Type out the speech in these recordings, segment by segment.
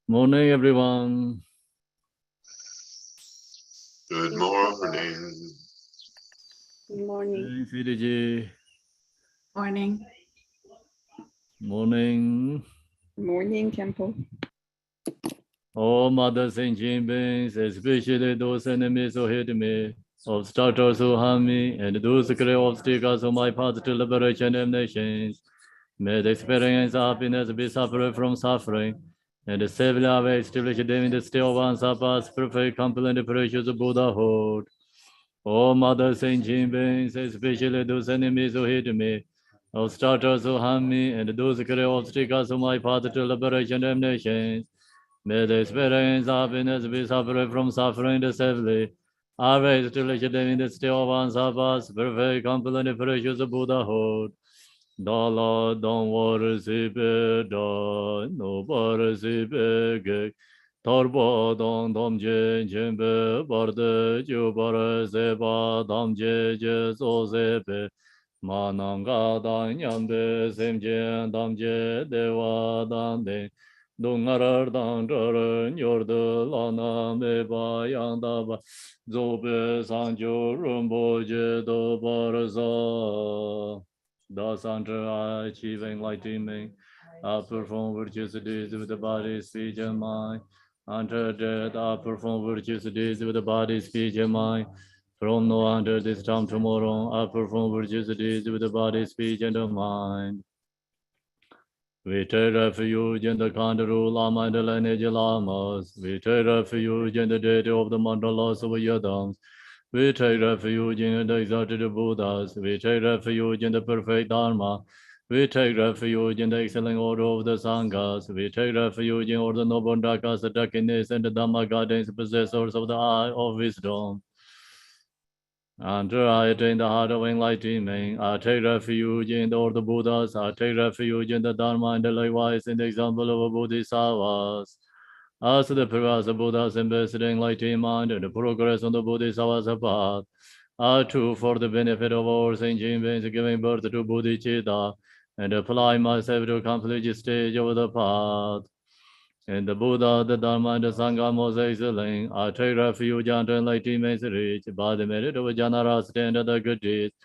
Morning, everyone. Good morning. Good morning. Morning, CDG. Morning. Morning. Morning, Temple. All mothers and beings, especially those enemies who hate me, obstructors who harm me, and those great obstacles on my path to liberation of nations. May the experience of happiness be separate from suffering, and the Savior way establish them in the still ones of us, perfect, complete, precious Buddhahood. O mothers and beings, especially those enemies who hate me, obstructors who harm me, and those great obstacles on my path to liberation of nations. May the experience of happiness be separate from suffering deceptively. Always to let them in the still ones of us, perfect, complete, precious Buddhahood. Dala don't worship it, no worship it. Torbo don dom je jembe barde ju bar se ba dam je so se be mananga dan yambe sem je dam je dewa dan de dungarar dan rar yordu lana me ba yang da ba zobe san ju rumbo je do bar za thus under achieving enlightenment perform virtuous deeds with the body speech and mind. Until death, I perform virtuous deeds with the body, speech, and mind. From now until this time tomorrow, I perform virtuous deeds with the body, speech, and the mind. We take refuge in the Kandaru Lama and the lineage Lamas. We take refuge in the deity of the mandalas of Yadams. We take refuge in the exalted Buddhas. We take refuge in the perfect Dharma. We take refuge in the excellent order of the Sanghas. We take refuge in all the noble Dakas, the Dakinis, and the Dhamma guardians, possessors of the eye of wisdom. Until I attain the heart of enlightenment, I take refuge in the order Buddhas. I take refuge in the Dharma and likewise in the example of Bodhisattvas. As the previous Buddhas embodied enlightened mind and the progress on the Bodhisattva's path, I too, for the benefit of all sentient beings, giving birth to bodhicitta and apply myself to complete the stage of the path. And the Buddha, the Dharma, and the Sangha most excellent, I take refuge unto enlightenment reach by the merit of generosity and the good deeds.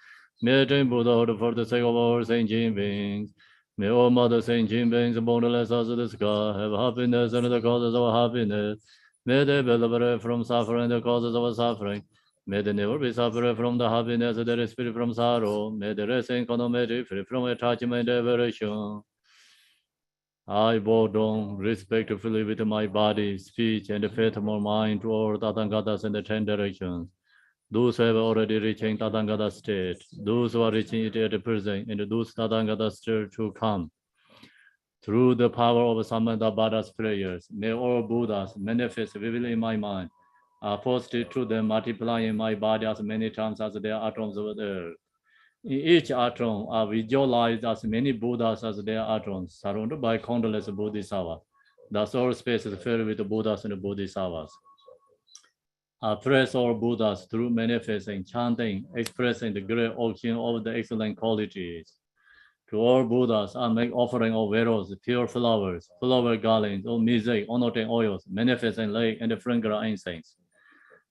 May attain Buddhahood for the sake of all sentient beings. May all mother sentient beings, boundless as the sky, have happiness and the causes of happiness. May they be liberated from suffering and the causes of suffering. May they never be separate from the happiness that is free from sorrow. May they rest in economy free from attachment and aversion. I bow down respectfully with my body, speech, and faith of my mind toward Tathangatas in the 10 directions. Those who have already reached Tathagata state, those who are reaching it at the present, and those Tathagata state to come. Through the power of Samanta Buddha's prayers, may all Buddhas manifest vividly in my mind, are posted to them, multiplying my body as many times as there are atoms of the earth. In each atom are visualized as many Buddhas as there are atoms, surrounded by countless Bodhisattvas. Thus all space is filled with Buddhas and Bodhisattvas. I praise all Buddhas through manifesting, chanting, expressing the great ocean of the excellent qualities. To all Buddhas, I make offering of arrows, pure flowers, flower garlands, or music, anointing oils, manifesting lake and fragrant incense.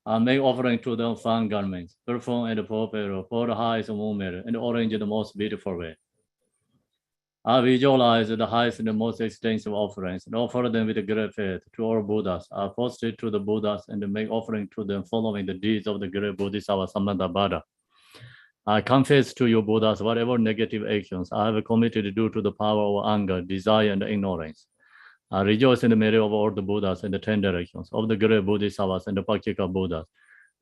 I make offering to them fine garments, perfume and purple, for the highest moment, and orange the most beautiful way. I visualize the highest and most extensive offerings and offer them with great faith to all Buddhas. I post it to the Buddhas and make offering to them following the deeds of the great Bodhisattva Samanthabhadra. I confess to you, Buddhas, whatever negative actions I have committed due to the power of anger, desire, and ignorance. I rejoice in the merit of all the Buddhas and the 10 directions of the great Bodhisattvas and the Pakika Buddhas.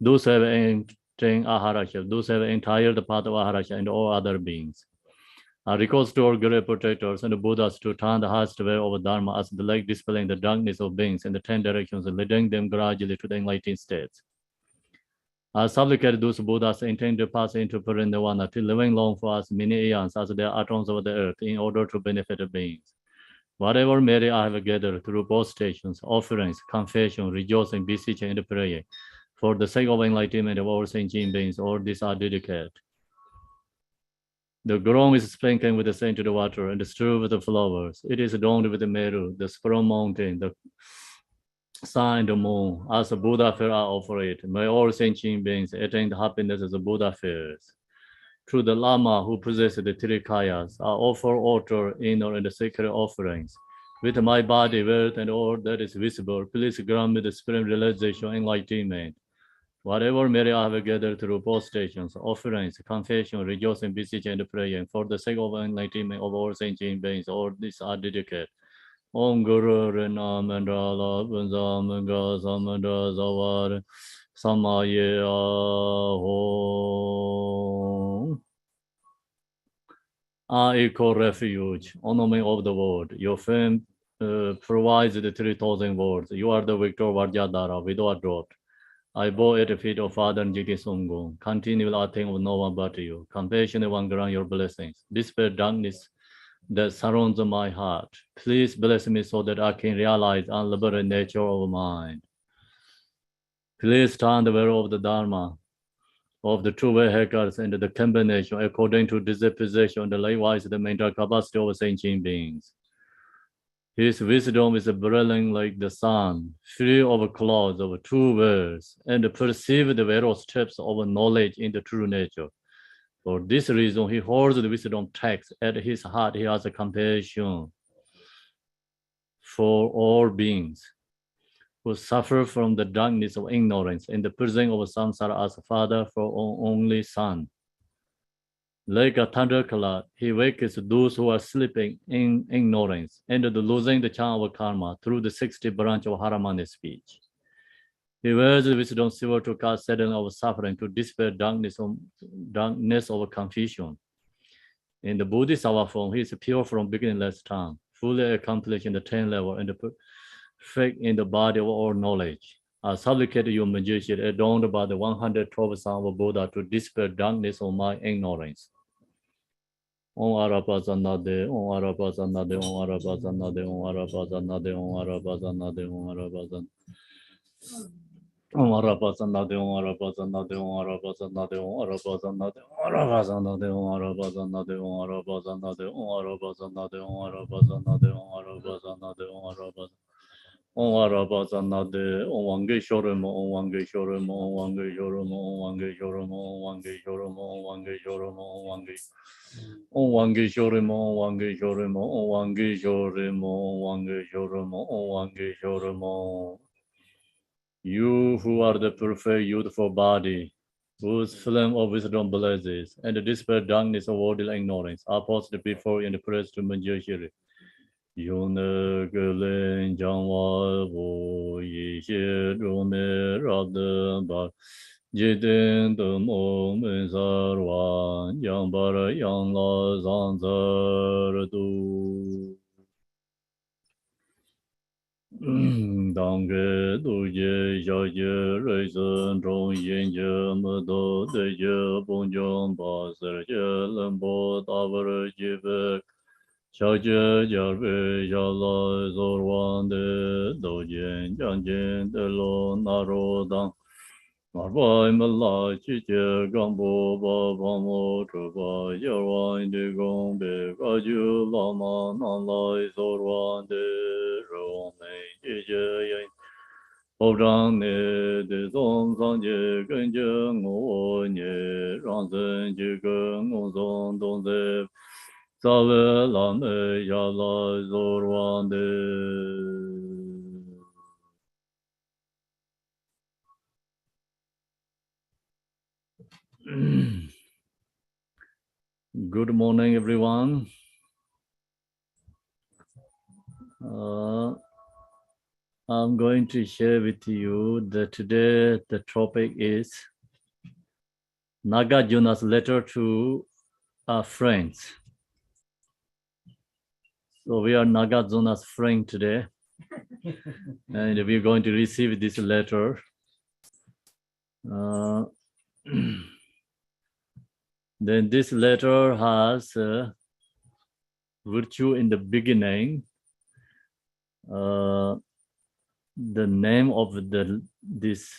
Those who have attained Aharasha, those who have entered the path of Aharasha, and all other beings. I request to all great protectors and the Buddhas to turn the highest way of Dharma as the light dispelling the darkness of beings in the 10 directions and leading them gradually to the enlightened states. I supplicate those Buddhas intend to pass into Parinirvana to living long for us many eons as their atoms of the earth in order to benefit the beings. Whatever merit I have gathered through both stations, offerings, confession, rejoicing, beseeching, and praying, for the sake of enlightenment of all sentient beings, all these are dedicated. The ground is sprinkled with the scented water and strewed with the flowers. It is adorned with the Meru, the Sprung Mountain, the sun and the moon. As a Buddha fair are offered, may all sentient beings attain the happiness as a Buddha fairs. To the Lama who possesses the three kayas, I offer altar, inner, and sacred offerings. With my body, wealth, and all that is visible, please grant me the spirit realization and enlightenment. Whatever merit I have gathered through postations, offerings, confession, rejoicing, beseeching, and praying, for the sake of enlightenment of all sentient beings, all these are dedicated. Om Guru Rina Mandala Bunza Manga Samanda Zawar Samaye Aho. I equal refuge, honoring of the world. Your fame provides the 3,000 words. You are the victor Vajradhara, without doubt. I bow at the feet of Father Jiti Sunggung. Continual acting of no one but you. Compassionate one grant your blessings. Dispel darkness that surrounds my heart. Please bless me so that I can realize unlimited nature of mind. Please turn the way of the Dharma, of the true vehicles and the combination according to disposition and likewise the mental capacity of sentient beings. His wisdom is brilliant like the sun, free of clouds of two worlds, and perceive the various steps of knowledge in the true nature. For this reason, he holds the wisdom text at his heart. He has a compassion for all beings who suffer from the darkness of ignorance and the prison of samsara as a father for only son. Like a thundercloud, he wakes those who are sleeping in ignorance and losing the charm of karma through the 60 branch of Haramani speech. He wears the wisdom silver to cast sadness of suffering, to dispel darkness of confusion. In the Buddhist hour form, he is pure from beginningless time, fully accomplished in the 10th level and perfect in the body of all knowledge. I supplicate you, magician, adorned by the 112 sons of Buddha, to dispel darkness of my ignorance. Om Arapazanade, Om Arapazanade, Om Arapazanade, Om Arapazanade, Om Arapazanade, Om Arapazanade. Om Arapazanade, Om Arapazanade, Om Arapazanade, Om Arapazanade, Om Arapazanade, Om Arapazanade, Om Arapazanade, Om Arapazanade, Om Arapazanade, Om Arapazanade, Om Arapazanade. Om Arapazanade, Om Wangeshorum, Om Wangeshorum, Om Wangeshorum, Om Wangeshorum, Om Wangeshorum, Om Wangeshorum, Om Wangeshorum. Om Wangeshorum, Om Wangeshorum, Om Wangeshorum, Om Wangeshorum, Om Wangeshorum. You who are the perfect youthful body, whose flame of wisdom blazes, and the dispel darkness of worldly ignorance, are posted before you in the praise to Manjushiri. Yone Gelen Jangwa Wu Yi Xie Rume Rabden Bar Jiden De Mo Men Sarwan Yang Bar Yang La Zan Zar Du Dange Du Ye Xia Ye Rei Sen Zhong Yin Ye Me Do De Ye Bong Jiong Ba Ser Ye Len Bo Da Ver Ji Ve Xiao Jie Jia Rui Xia Lai Zor Wan De Do Jian Jiang Jian De Lo Na Ro Dang Mar Bai Me La Chi Jie Gang Bo Ba Ba Mo Zhu Ba Ye Wan De Gong Be Ga Ju La Ma Nan Lai Zor Wan De Ro Mei Ji Jie Yin Ho Zhang Ne De Zong Zang Jie Gen Jie Ngo Nie Rang Zhen Ji Gen Ngo Zong Dong Zhe Zave Lame Yala Zorwande. Good morning, everyone. I'm going to share with you that today the topic is Nagarjuna's letter to our friends. So we are Nagarjuna's friend today, and we're going to receive this letter. Then this letter has virtue in the beginning. The name of this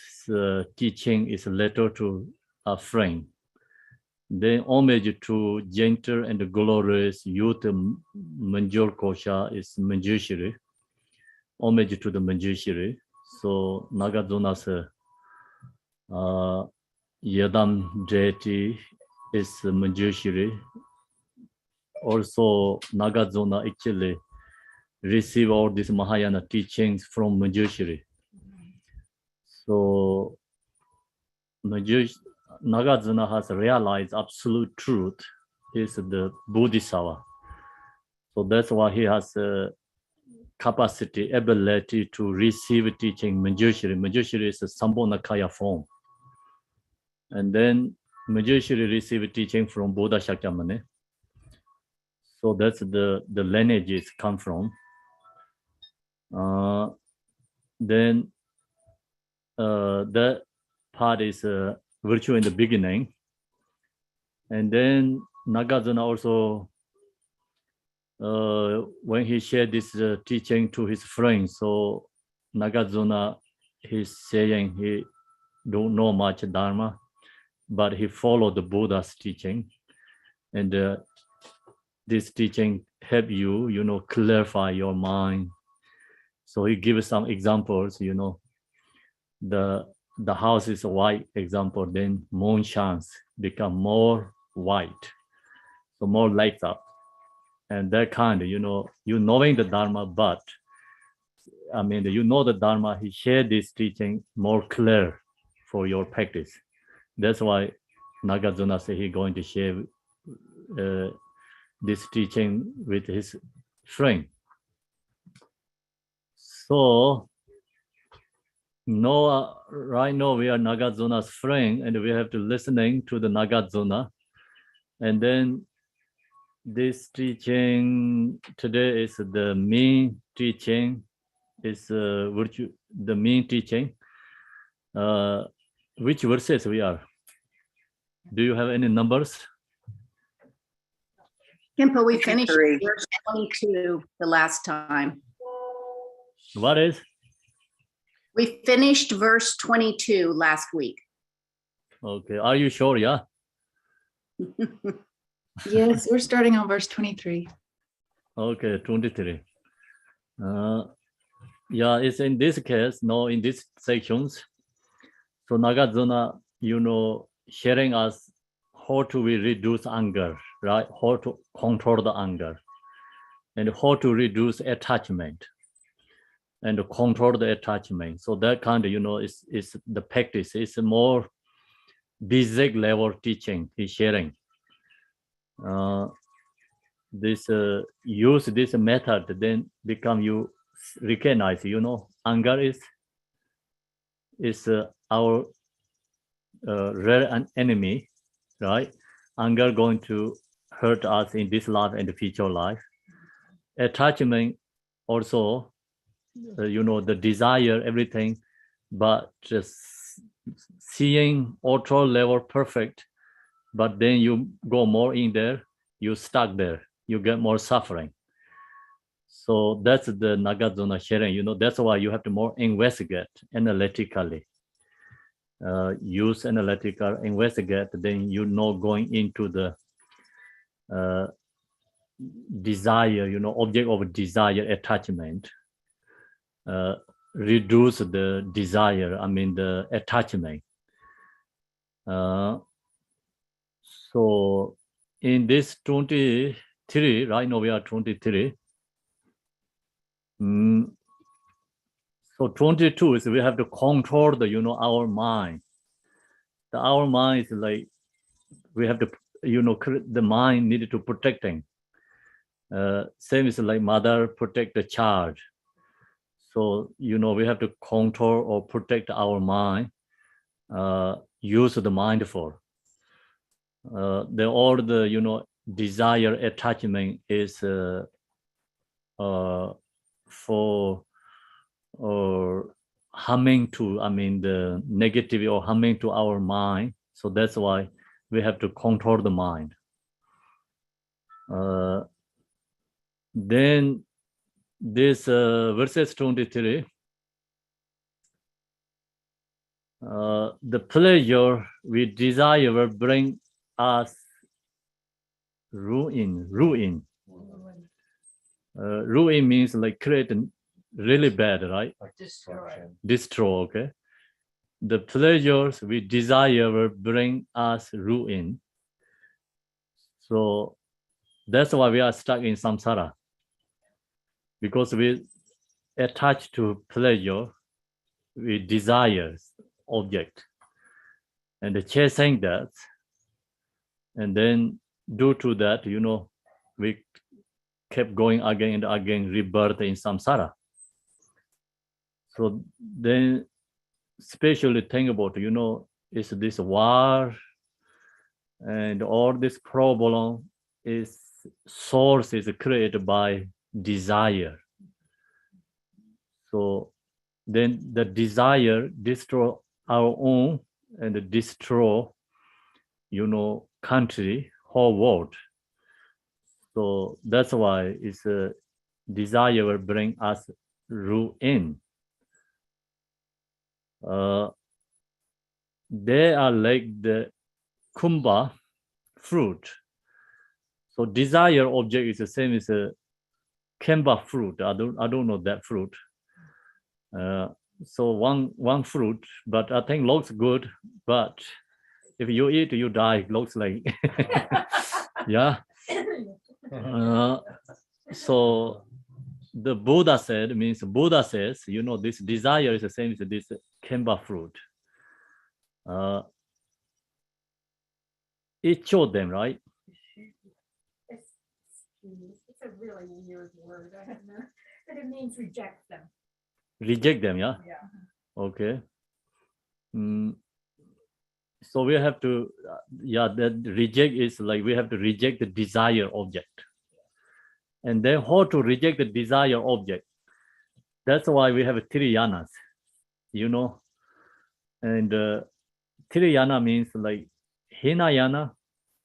teaching is Letter to a Friend. Then homage to gentle and glorious youth Manjur Kosha is Manjushri. Homage to the Manjushri. So Nagarjuna's Yadam deity is Manjushri. Also Nagarjuna actually receive all these Mahayana teachings from Manjushri. So Nagarjuna has realized absolute truth is the Bodhisattva. So that's why he has a capacity, ability to receive teaching Manjushri. Manjushri is a Sambhonakaya form. And then Manjushri received teaching from Buddha Shakyamuni. So that's the lineage it's come from. Then that part is virtue in the beginning. And then Nagarjuna also, when he shared this teaching to his friends, so Nagarjuna, he's saying he don't know much Dharma, but he followed the Buddha's teaching. And this teaching help you, clarify your mind. So he gives some examples, the house is a white example, then moon shines, become more white, so more lights up, and that kind of, you knowing the Dharma, but I mean, you know the Dharma, he shared this teaching more clear for your practice. That's why Nagarjuna said he's going to share this teaching with his friend. So right now we are Nagarjuna's friend, and we have to listening to the Nagarjuna. And then this teaching today is the main teaching, is virtue, the main teaching. Which verses we are? Do you have any numbers? Kimpa, we finished 53. verse 22 the last time. What is? We finished verse 22 last week. Okay, are you sure? Yeah. Yes, we're starting on verse 23. Okay, 23. Yeah, it's in this case, no, in these sections. So Nagarjuna, sharing us how to we reduce anger, right? How to control the anger, and how to reduce attachment, and control the attachment. So that kind of, is the practice. It's a more basic level teaching he's sharing. This use this method, then become you recognize, anger is our rare enemy, right? Anger going to hurt us in this life and the future life. Attachment also, the desire, everything, but just seeing ultra level perfect, but then you go more in there, you stuck there, you get more suffering. So that's the Nagarjuna sharing, that's why you have to more investigate analytically. Use analytical, investigate, then going into the desire, object of desire, attachment. Reduce the desire, the attachment. So in this 23, right now we are 23. So 22 is we have to control the, our mind. Our mind is like, we have to, the mind needed to protecting. Same is like mother protect the child. So, we have to control or protect our mind, use the mindful. All the, desire attachment is for harming to, the negative or harming to our mind. So that's why we have to control the mind. Then this verses 23, the pleasure we desire will bring us ruin. Ruin means like create really bad, right? Destroy, okay? The pleasures we desire will bring us ruin. So that's why we are stuck in samsara. Because we attach to pleasure, we desire object. And chasing that, and then due to that, we kept going again and again, rebirth in samsara. So then, especially think about, is this war and all this problem is source is created by desire. So then the desire destroy our own and destroy, country, whole world. So that's why it's a desire will bring us ruin. They are like the kumbha fruit. So desire object is the same as a kemba fruit. I don't know that fruit. So one fruit, but I think looks good. But if you eat, you die. Looks like yeah. So the Buddha says, this desire is the same as this kemba fruit. Each of them, right? It's a really weird word. I don't know, but it means reject them. Reject them, yeah? Yeah. Okay. So we have to, that reject is like we have to reject the desire object. And then how to reject the desire object? That's why we have three yanas, And three yana means like Hinayana,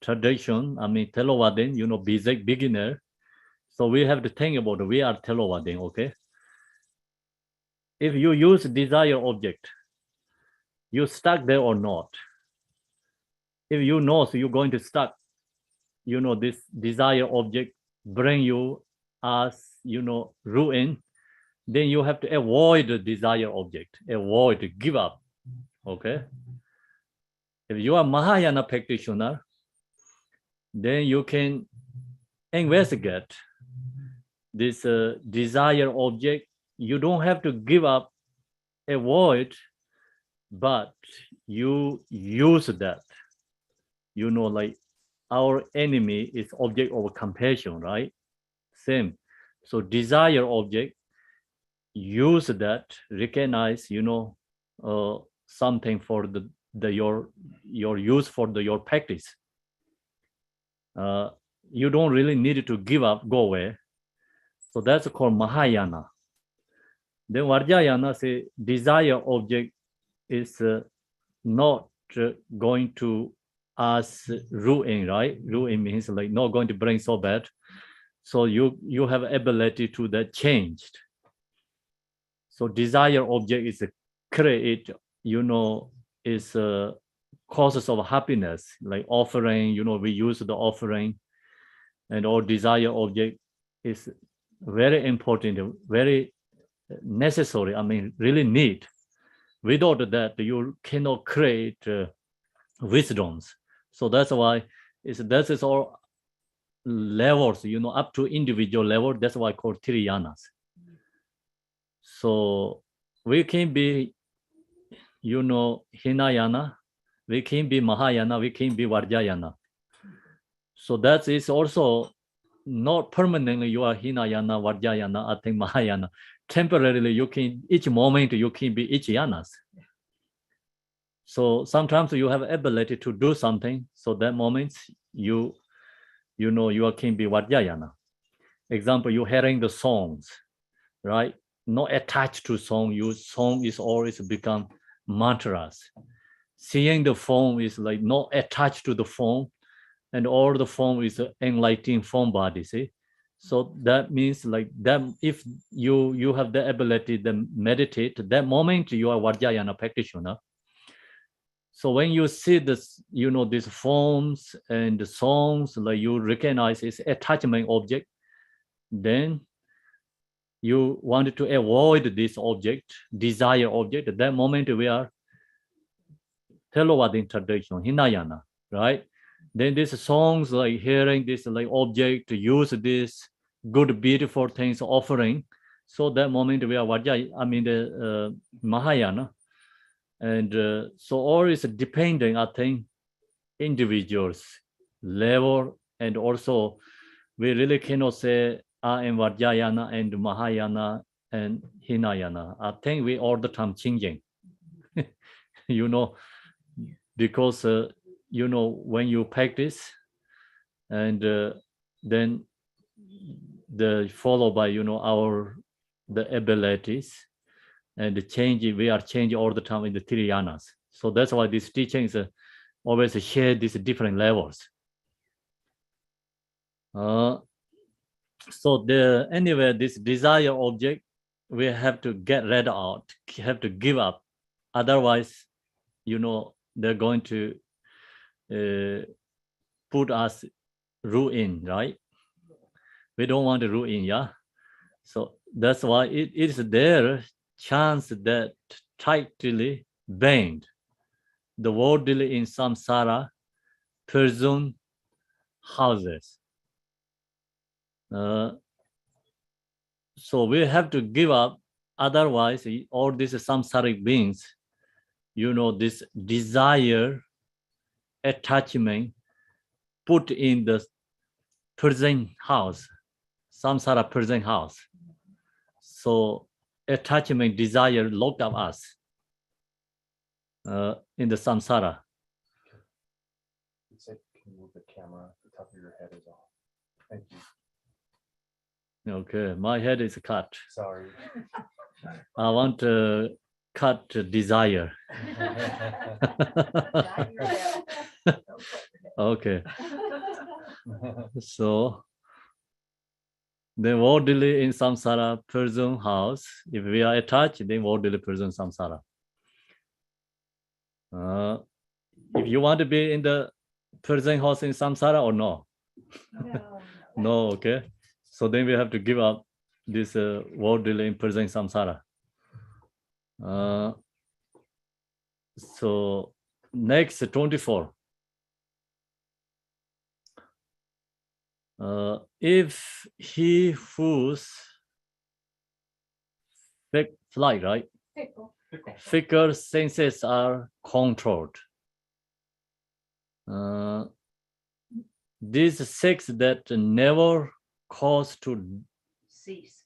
tradition, Telovadin, basic beginner. So we have to think about we are Telovadin, okay? If you use desire object, you stuck there or not? If you know, so you're going to stuck, this desire object bring you as, ruin, then you have to avoid the desire object, give up, okay? If you are Mahayana practitioner, then you can investigate this desire object. You don't have to give up, avoid, but you use that. Like our enemy is object of compassion, right? Same. So desire object, use that, recognize, something for your use for your practice. You don't really need to give up, go away. So that's called Mahayana. Then Vajrayana say desire object is not going to us ruin, right? Ruin means like not going to bring so bad. So you have ability to that changed. So desire object is a create, is causes of happiness, like offering, we use the offering, and all desire object is very important, very necessary, really need. Without that, you cannot create wisdoms. So that's why that is all levels, up to individual level. That's why I call three yanas. So we can be, Hinayana, we can be Mahayana, we can be Vajrayana. So that is also not permanently you are Hinayana, Vajrayana, I think Mahayana. Temporarily, you can, each moment you can be each yanas. So sometimes you have ability to do something. So that moment you can be Vajrayana. Example, you hearing the songs, right? Not attached to song. Song is always become mantras. Seeing the form is like not attached to the form, and all the form is enlightening form body. See, so that means like that. If you have the ability, then meditate. That moment you are Vajrayana practitioner. So when you see this, these forms and the songs, like you recognize it's attachment object, then you want to avoid this object, desire object. At that moment we are Hello introduction, Hinayana, right? Then these songs, like hearing this like object, use this good, beautiful things offering. So that moment we are Vajja, the Mahayana. And so all is depending, I think, individuals, level, and also we really cannot say I am Vajrayana and Mahayana and Hinayana. I think we all the time changing, because when you practice and then the followed by the abilities and the change, we are changing all the time in the Triyanas. So that's why these teachings always share these different levels. So anyway, this desire object we have to get rid of, have to give up. Otherwise, they're going to put us ruin, right? We don't want to ruin, yeah? So that's why it is their chance that tightly bound the worldly in samsara prison houses. So we have to give up, otherwise all these samsaric beings, this desire, attachment, put in the prison house, samsara prison house. So attachment, desire locked up us in the samsara. You said, can you move the camera? The top of your head is off. Thank you. Okay, my head is cut. Sorry. I want to cut desire. Okay. So the worldly in samsara prison house, if we are attached, then worldly prison samsara. If you want to be in the prison house in samsara or no? No, okay. So then we have to give up this worldly in prison samsara. So next 24. If he whose flight, right? Fickle senses are controlled. These six that never cause to Cease.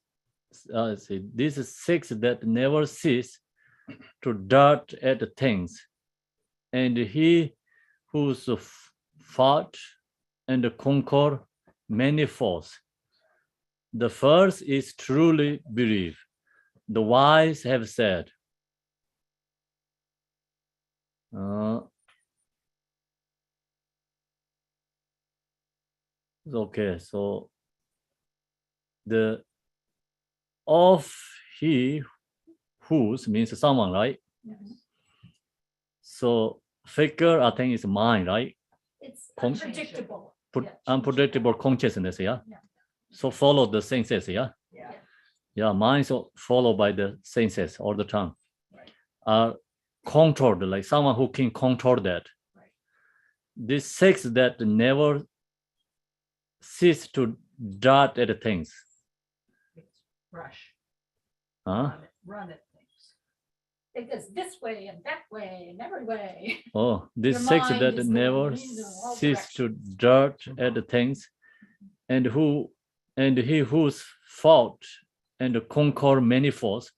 These six that never cease to dart at things, and he who's fought and conquer many foes. The first is truly believe. The wise have said. Okay, so the of he whose means someone, right? Yes. So figure, I think, is mind, right? It's unpredictable. Unpredictable consciousness, yeah? Yeah. So follow the senses, yeah? Yeah. Yeah, mind so followed by the senses all the time. Controlled, like someone who can control that. Right. These six that never cease to dart at things. Rush. Huh? Run at things. It goes this way and that way and every way. Oh, these Your six mind that is never going in all cease to directions. dart at things, and he who's fought and conquer many foes.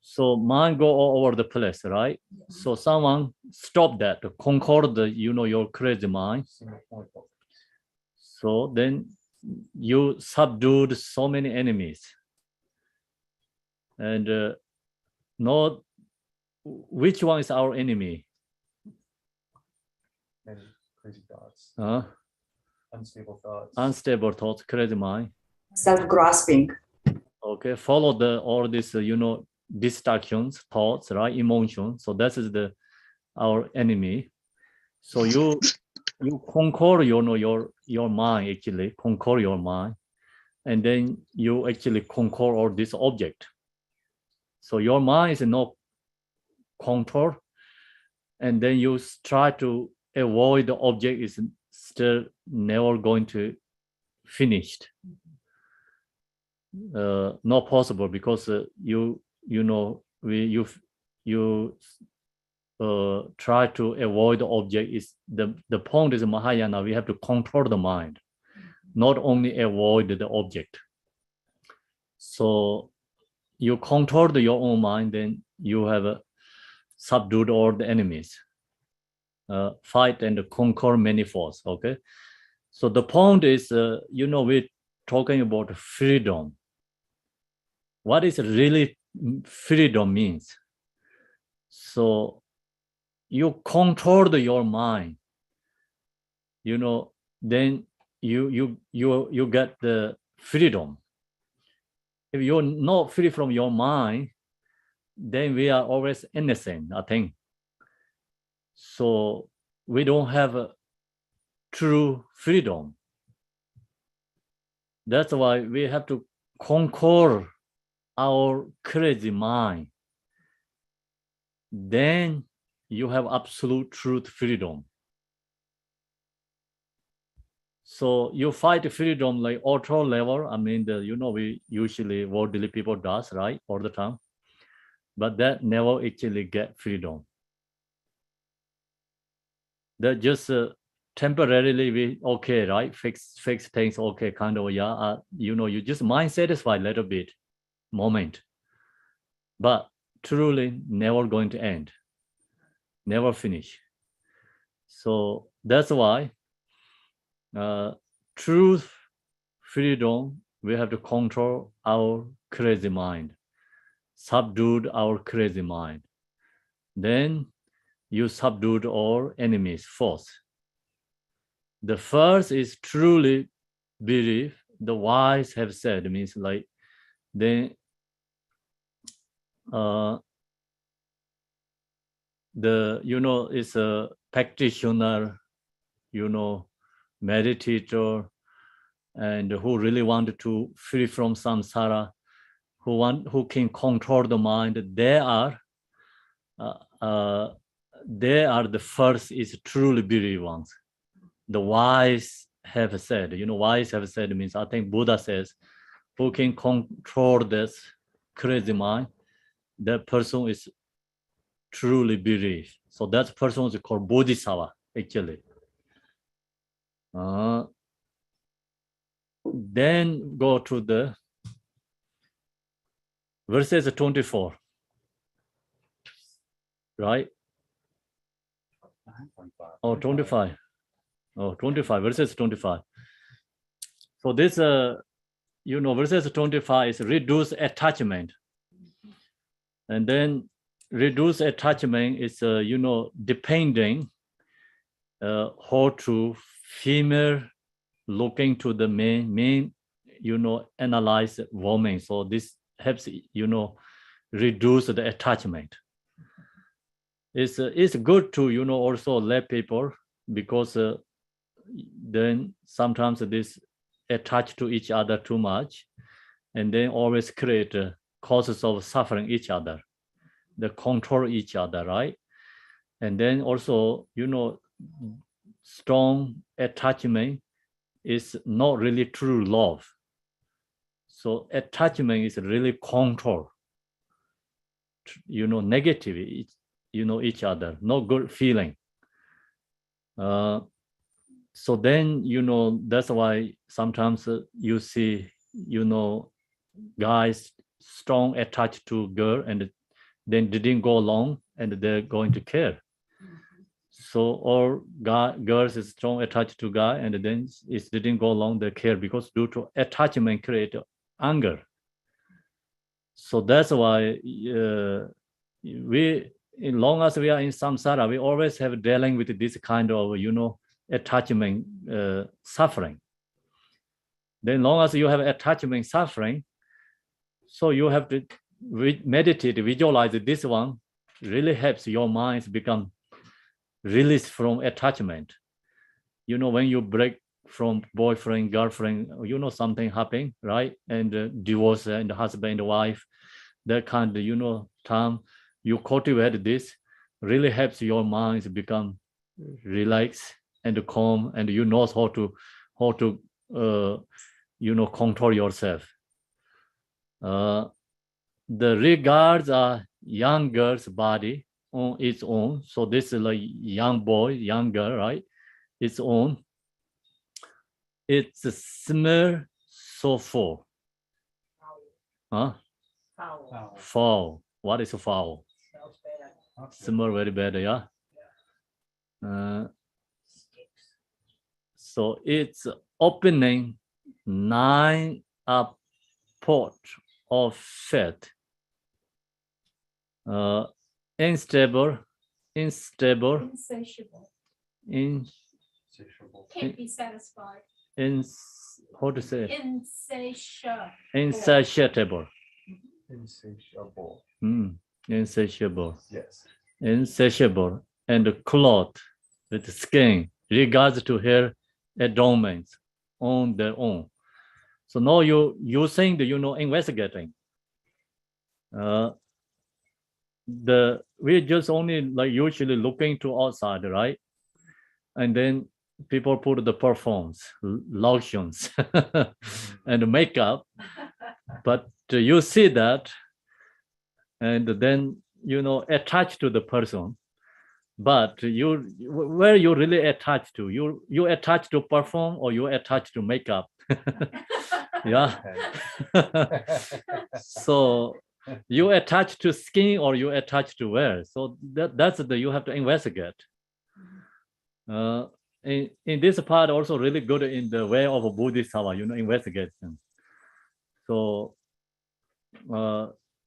So mind go all over the place, right? So someone stop that, conquer the your crazy mind. So then you subdued so many enemies, and not which one is our enemy? Many crazy thoughts. Unstable thoughts. Unstable thoughts, crazy mind. Self-grasping. Okay, follow all these distractions, thoughts, right? Emotions. So that is the our enemy. So you conquer your mind, actually conquer your mind, and then you actually conquer all this object. So your mind is not control, and then you try to avoid the object is still never going to finished. Not possible, because you try to avoid the object. Is the point is Mahayana, we have to control the mind, not only avoid the object. So you control your own mind, then you have subdued all the enemies, fight and conquer many forces. Okay, so the point is, we're talking about freedom. What is really freedom means? So you control your mind, then you get the freedom. If you're not free from your mind, then we are always innocent, I think. So we don't have a true freedom. That's why we have to conquer our crazy mind. Then you have absolute truth freedom. So you fight freedom like ultra level. I mean, we usually worldly people does, right, all the time. But that never actually get freedom. That just temporarily we okay, right? Fix things, okay, kind of, yeah. You just mind satisfied a little bit, moment. But truly never going to end, never finish. So that's why truth, freedom, we have to control our crazy mind, subdued our crazy mind. Then you subdued all enemies force. The first is truly belief. The wise have said, means like then it's a practitioner, meditator, and who really want to free from samsara, who can control the mind. They are the first is truly believe ones. The wise have said, wise have said means, I think Buddha says, who can control this crazy mind, that person is truly believe. So that person is called Bodhisattva, actually. Then go to the verses 24, right? 25. 25, verses 25. So this, verses 25 is reduce attachment. And then reduce attachment is, depending how to female looking to the main, analyze woman. So this helps, reduce the attachment. It's good to, also let people, because then sometimes this attach to each other too much, and then always create causes of suffering each other, they control each other, right? And then also, strong attachment is not really true love. So attachment is really control, negative, each other, no good feeling. So then, that's why sometimes you see, guys strong attached to girl and then didn't go along and they're going to care. So all girls is strong attached to guy and then it didn't go along, they care, because due to attachment create anger. So that's why we, as long as we are in samsara, we always have dealing with this kind of, attachment suffering. Then long as you have attachment suffering, so you have to meditate, visualize this one, really helps your minds become release from attachment. You know, when you break from boyfriend, girlfriend, you know, something happened, right? And divorce and husband, wife, that kind of, you know, time you cultivate this really helps your mind to become relaxed and calm, and you know how to you know, control yourself. The regards a young girl's body on its own. So this is like young boy, young girl, right? Its own. It's a smell so full. Huh? Foul. What is foul? Smell very bad, yeah. So it's opening 9 port of fat. Unstable, Insatiable. Insatiable. Can't be satisfied. How to say? Insatiable. Insatiable. Insatiable. Insatiable. Yes. Insatiable and cloth with skin regards to her adornments on their own. So now you saying that, you know, investigating. We just only like usually looking to outside, right? And then people put the perfumes, lotions, and makeup, but you see that, and then, you know, attached to the person. But where you really attached to? You attached to perfume, or you attached to makeup? Yeah. So you attach to skin, or you attach to where? So that's the you have to investigate. In this part also really good in the way of a Bodhisattva, you know, investigation. So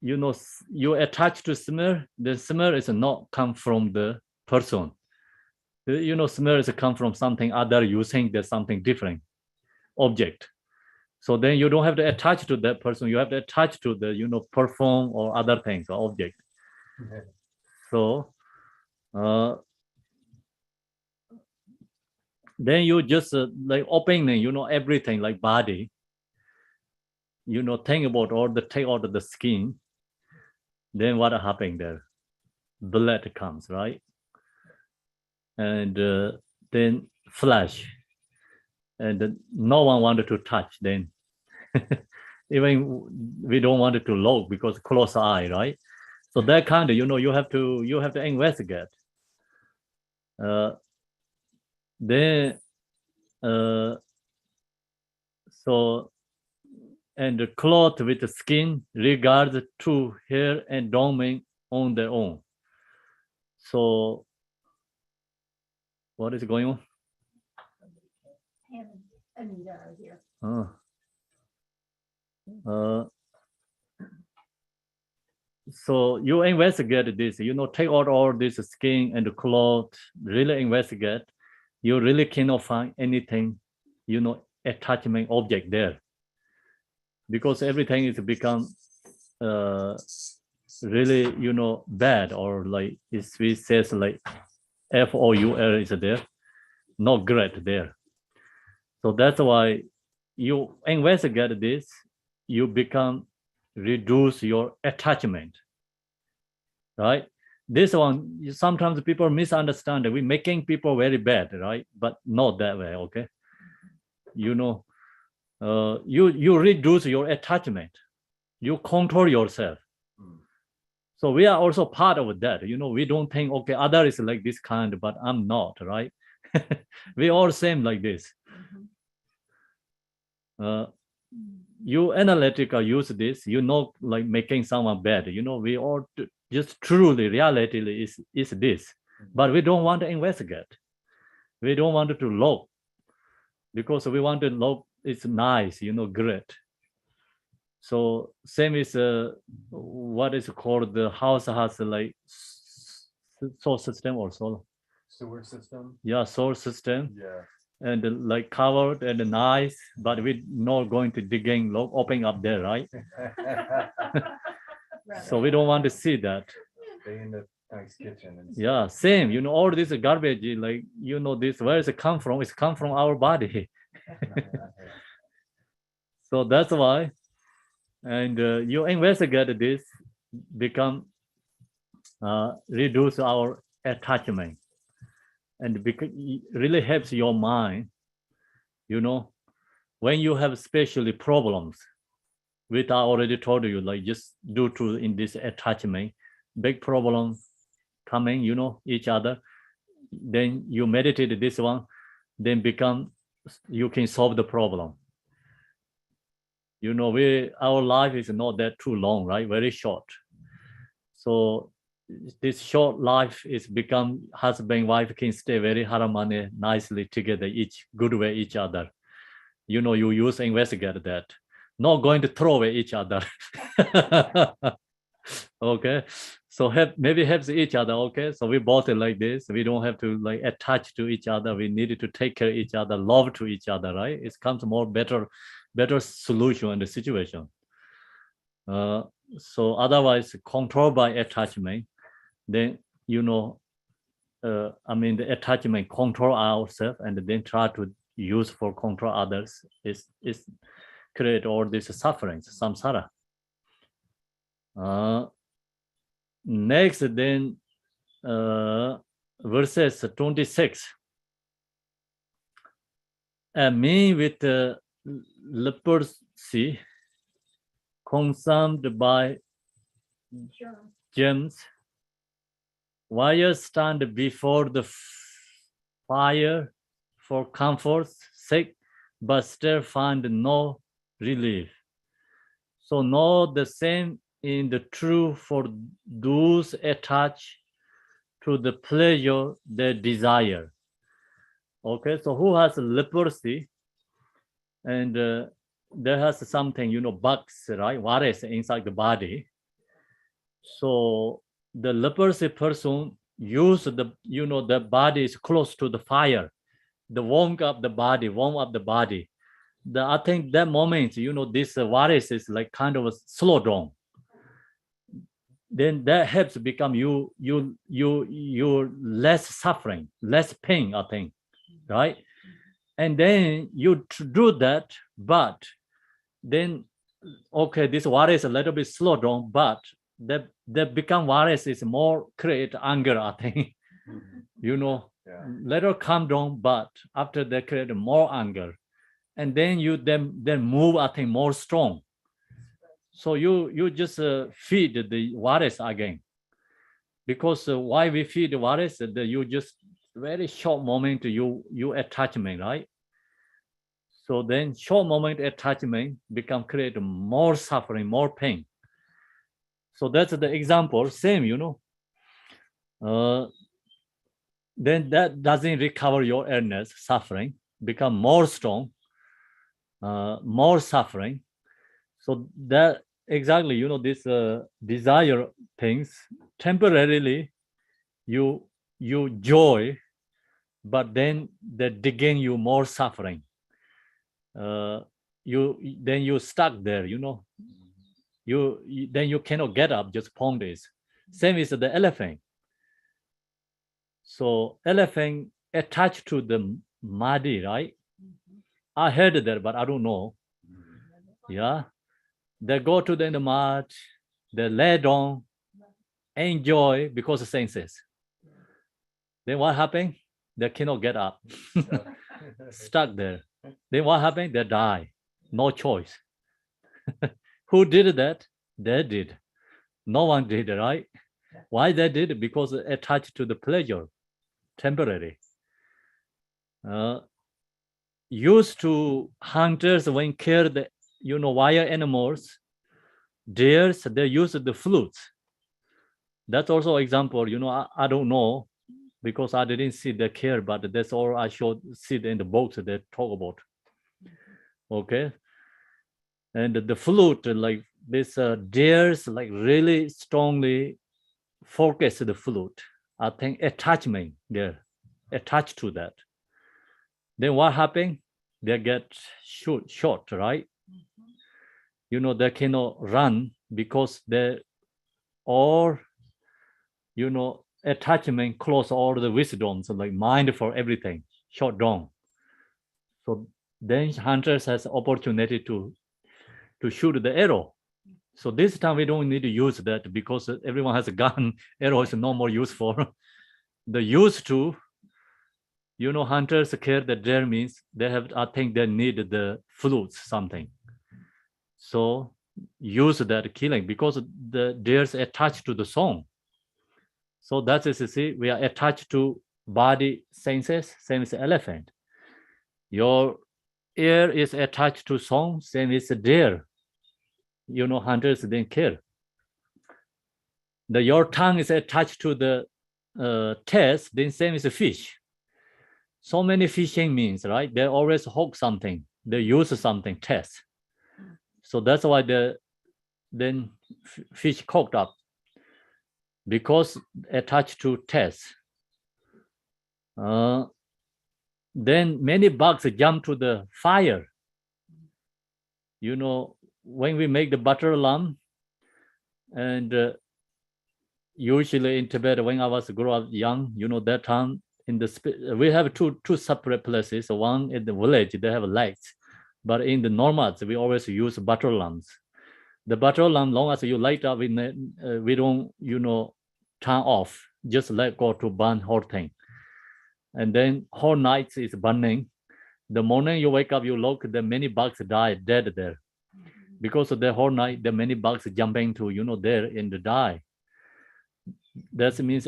you know, you attach to smell. The smell is not come from the person. You know, smell is come from something other. You think there's something different object. So then you don't have to attach to that person. You have to attach to the, you know, perform or other things or object. Okay. So then you just like opening, you know, everything like body. You know, think about all the take out of the skin. Then what happened there? Blood comes, right? And then flesh. And no one wanted to touch then. Even we don't want it to look because close eye, right? So that kind of, you know, you have to investigate. Then so, and the cloth with the skin regards to hair and adornment on their own. So what is going on? Anita here. So you investigate this, you know, take out all this skin and the cloth, really investigate. You really cannot find anything, you know, attachment object there, because everything is become really, you know, bad, or like if we says like FOUL is there, not great there. So that's why you investigate this, you become reduce your attachment, right? This one, sometimes people misunderstand that we're making people very bad, right? But not that way, okay? You know, you reduce your attachment, you control yourself. So we are also part of that. You know, we don't think, okay, other is like this kind, but I'm not, right? We all same like this. You analytical use this, you know, like making someone bad. You know, we all just truly reality is this, but we don't want to investigate. We don't want to look, because we want to look, it's nice, you know, great. So same is what is called the house has like solar system or solar. Sewer system. Yeah, solar system. Yeah. And like covered and nice, but we're not going to digging, open up there, right? So we don't want to see that. Stay in the nice kitchen. And Yeah, same. You know, all this garbage, like, you know, this, where does it come from? It's come from our body. So that's why. And you investigate this, become, reduce our attachment. And because it really helps your mind, you know, when you have especially problems, which I already told you, like just due to in this attachment, big problem coming, you know, each other, then you meditate this one, then become, you can solve the problem. You know, our life is not that too long, right? Very short. So this short life is become husband, wife can stay very harmony, nicely together, each good way each other. You know, you use investigate that. Not going to throw away each other. Okay, so maybe helps each other. Okay, so we both like this. We don't have to like attach to each other. We needed to take care of each other, love to each other, right? It comes more better solution in the situation. So otherwise, controlled by attachment, then, you know, I mean, the attachment control ourselves and then try to use for control others is create all these sufferings, samsara. Next, then, verses 26. A man with leprosy, consumed by germs, while stand before the fire for comfort's sake, but still find no relief. So know the same in the true for those attached to the pleasure they desire. Okay, so who has leprosy and there has something, you know, bugs, right? Virus inside the body. So the leprosy person use the, you know, the body is close to the fire, the warm up the body. I think that moment, you know, this virus is like kind of a slow down. Then that helps become you less suffering, less pain, I think, right? And then you do that, but then, okay, this virus is a little bit slow down, but that become virus is more create anger, I think. You know, later calm down, but after they create more anger. And then you then move, I think, more strong. So you just feed the virus again. Because why we feed the virus, you just very short moment you attachment, right? So then short moment attachment become create more suffering, more pain. So that's the example, same, you know. Then that doesn't recover your illness, suffering, become more strong, more suffering. So that exactly, you know, this desire things, temporarily you joy, but then that gain you more suffering. You stuck there, you know. Then you cannot get up, just ponder. Same is the elephant. So elephant attached to the muddy, right? I heard that, but I don't know. Yeah, they go to the mud, they lay down, enjoy because of senses. Then what happened? They cannot get up, stuck there. Then what happened? They die. No choice. Who did that? They did. No one did, right? Why they did? Because attached to the pleasure, temporary. Used to hunters when kill the, you know, wild animals, deers, they use the flutes. That's also example, you know, I don't know because I didn't see the care, but that's all I see in the books that talk about. Okay. And the flute, like this deers, like really strongly focus the flute. I think attachment there, attached to that. Then what happened? They get shot, right? You know, they cannot run because they, or attachment close all the wisdoms, like mind for everything, shut down. So then hunters has opportunity to shoot the arrow. So this time we don't need to use that because everyone has a gun. Arrow is no more useful. The used to, hunters care that deer means they have, I think they need the flutes, something. So use that killing because the deer's attached to the song. So that's it, you see, we are attached to body senses, same as elephant. Your ear is attached to song, same as a deer. Hunters didn't care. Your tongue is attached to the taste, then same as a fish. So many fishing means, right? They always hook something. They use something, test. So that's why then fish cooked up because attached to taste. Then many bugs jump to the fire. When we make the butter lamb, and usually in Tibet, when I was grew up young, that time we have two separate places. One in the village, they have lights, but in the nomads, we always use butter lamps. The butter lamp, long as you light up, we don't, turn off. Just let go to burn whole thing, and then whole night is burning. The morning you wake up, you look, the many bugs die dead there, because of the whole night, the many bugs jumping to there in the die. That means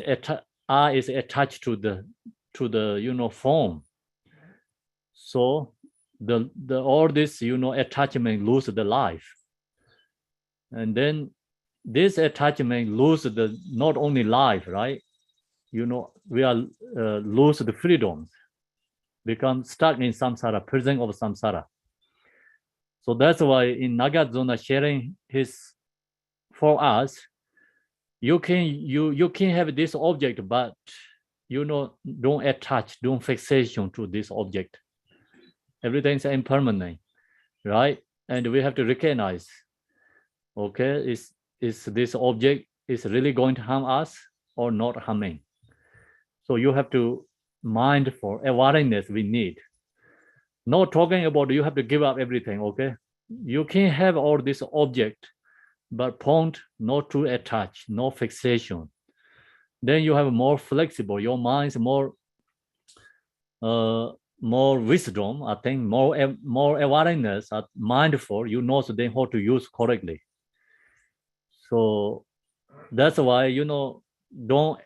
eye is attached to the form. So the all this attachment lose the life, and then this attachment lose the not only life, right? We are lose the freedoms, become stuck in samsara, prison of samsara. So that's why in Nagarjuna sharing his for us, you can have this object, but don't attach, don't fixation to this object. Everything's impermanent, right? And we have to recognize, okay, is this object is really going to harm us or not harming? So you have to mindful awareness we need. Not talking about you have to give up everything, okay? You can have all this object, but point not to attach, no fixation. Then you have more flexible, your mind's more wisdom, I think, more awareness, mindful, so then how to use correctly. So that's why, don't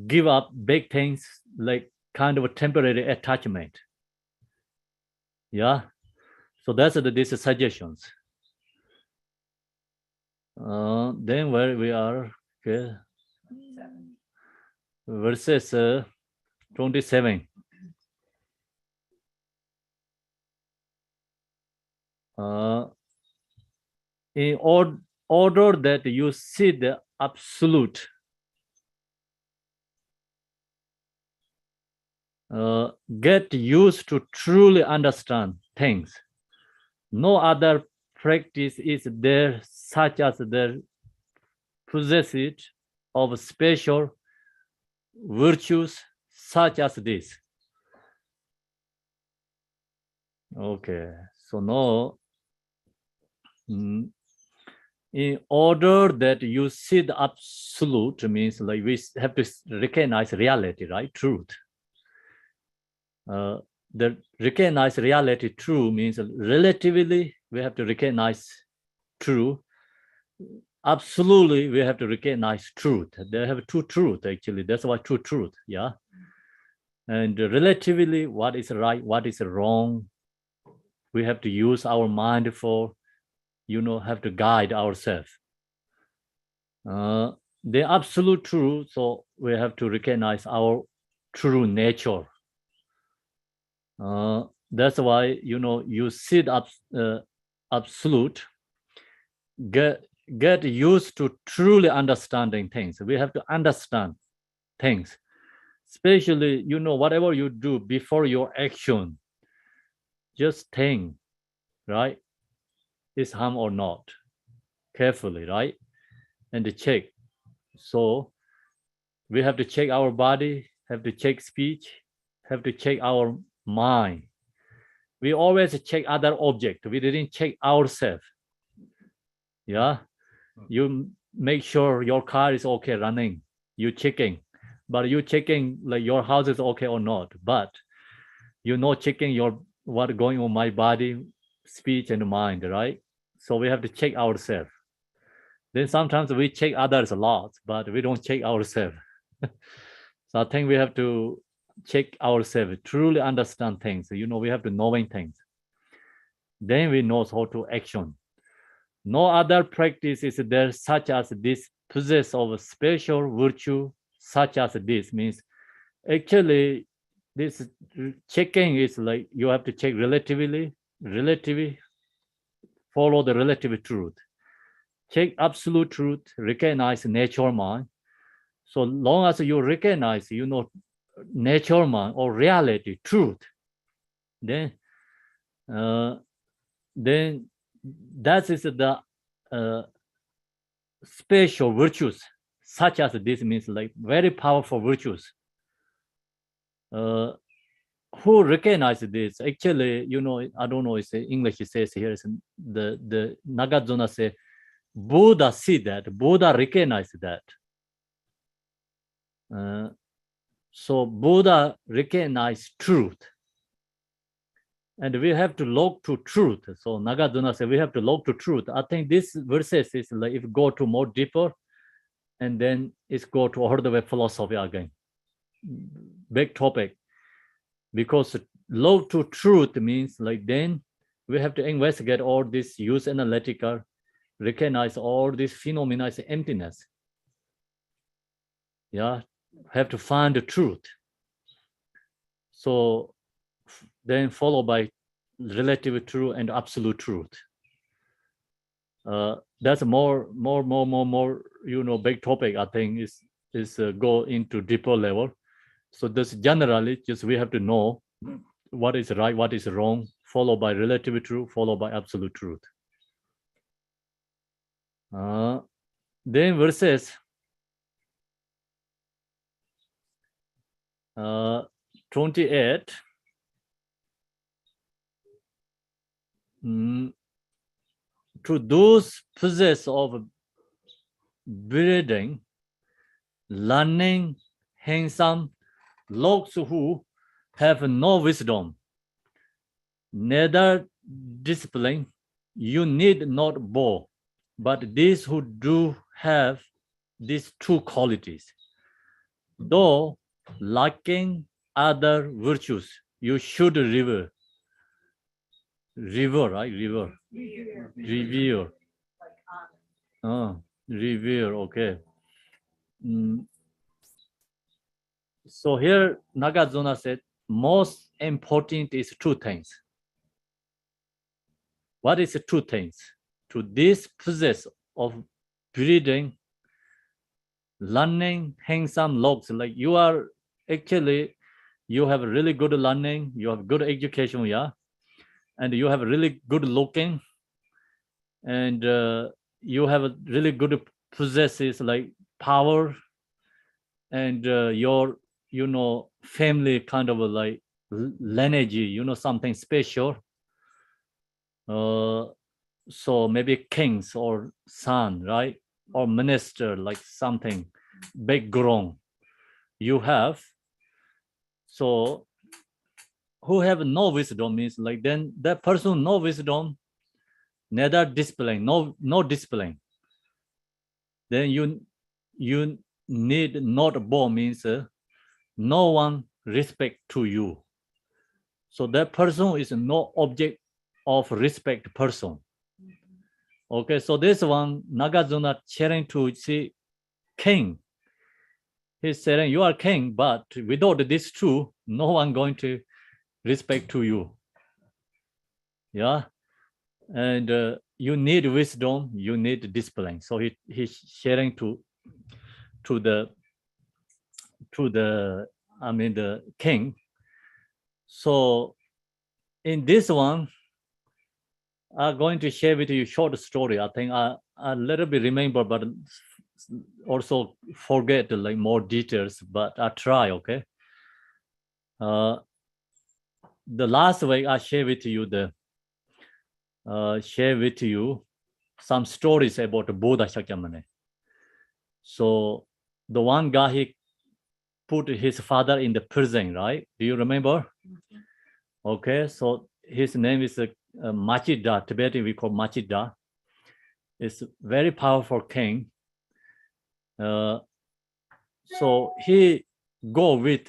give up big things like kind of a temporary attachment. Yeah. So that's these suggestions. Then where we are, okay. Verses 27. In order that you see the absolute, get used to truly understand things. No other practice is there such as the possession of special virtues such as this. Okay, so now in order that you see the absolute means like we have to recognize reality, right? Truth. The recognize reality true means relatively we have to recognize true. Absolutely we have to recognize truth. They have two truth actually. That's why two truth, yeah. And relatively what is right, what is wrong, we have to use our mind for, have to guide ourselves. The absolute truth, so we have to recognize our true nature. That's why you see the absolute, get used to truly understanding things. We have to understand things, especially whatever you do before your action, just think, right? Is harm or not? Carefully, right? And check. So we have to check our body, have to check speech, have to check our mind. We always check other object. We didn't check ourselves. Yeah, you make sure your car is okay running. You checking, but you checking like your house is okay or not. But you know checking your what going on my body, speech and mind, right? So we have to check ourselves. Then sometimes we check others a lot, but we don't check ourselves. So I think we have to check ourselves, truly understand things. You know, we have to knowing things. Then we know how to action. No other practice is there such as this possess of special virtue such as this. Means actually this checking is like you have to check relatively, follow the relative truth. Check absolute truth, recognize nature mind. So long as you recognize, you know, nature mind or reality, truth, then that is the special virtues such as this means like very powerful virtues. Who recognize this? Actually, you know, I don't know. It's English. It says here is the Nagarjuna say, Buddha see that. Buddha recognize that. So Buddha recognize truth, and we have to look to truth. So Nagarjuna said we have to look to truth. I think this verses is like if go to more deeper, and then it's go to all the way philosophy again. Big topic, because look to truth means like then we have to investigate all this, use analytical, recognize all this phenomena as emptiness. Yeah, have to find the truth. So then followed by relative truth and absolute truth. That's more, you know, big topic. I think is go into deeper level. So this generally just we have to know what is right, what is wrong, followed by relative truth, followed by absolute truth. Then verses 28. To those possessed of breeding, learning, handsome, logs who have no wisdom, neither discipline, you need not bow, but these who do have these two qualities, though lacking other virtues, you should revere. Revere, right? Revere. Revere. Revere, okay. So here Nagarjuna said, most important is two things. What is the two things? To this process of breeding, learning, handsome logs, like you are actually, you have really good learning, you have good education, yeah, and you have really good looking, and you have a really good possesses like power, and your, you know, family kind of like lineage, you know, something special. So maybe kings or son, right? Or minister, like something background you have. So who have no wisdom means like then that person no wisdom, neither discipline, no discipline. Then you need not bow means no one respect to you. So that person is no object of respect person. Okay, so this one Nagarjuna sharing to see king. He's saying you are king, but without this two, no one going to respect to you. Yeah, and you need wisdom, you need discipline. So he's sharing to the I mean the king. So in this one, I'm going to share with you a short story. I think I a little bit remember, but also forget like more details, but I try, okay? The last week I share with you some stories about the Buddha Shakyamuni. So the one guy, he put his father in the prison, right? Do you remember? Okay, so his name is Machida, Tibetan we call Machida. It's very powerful king. So he go with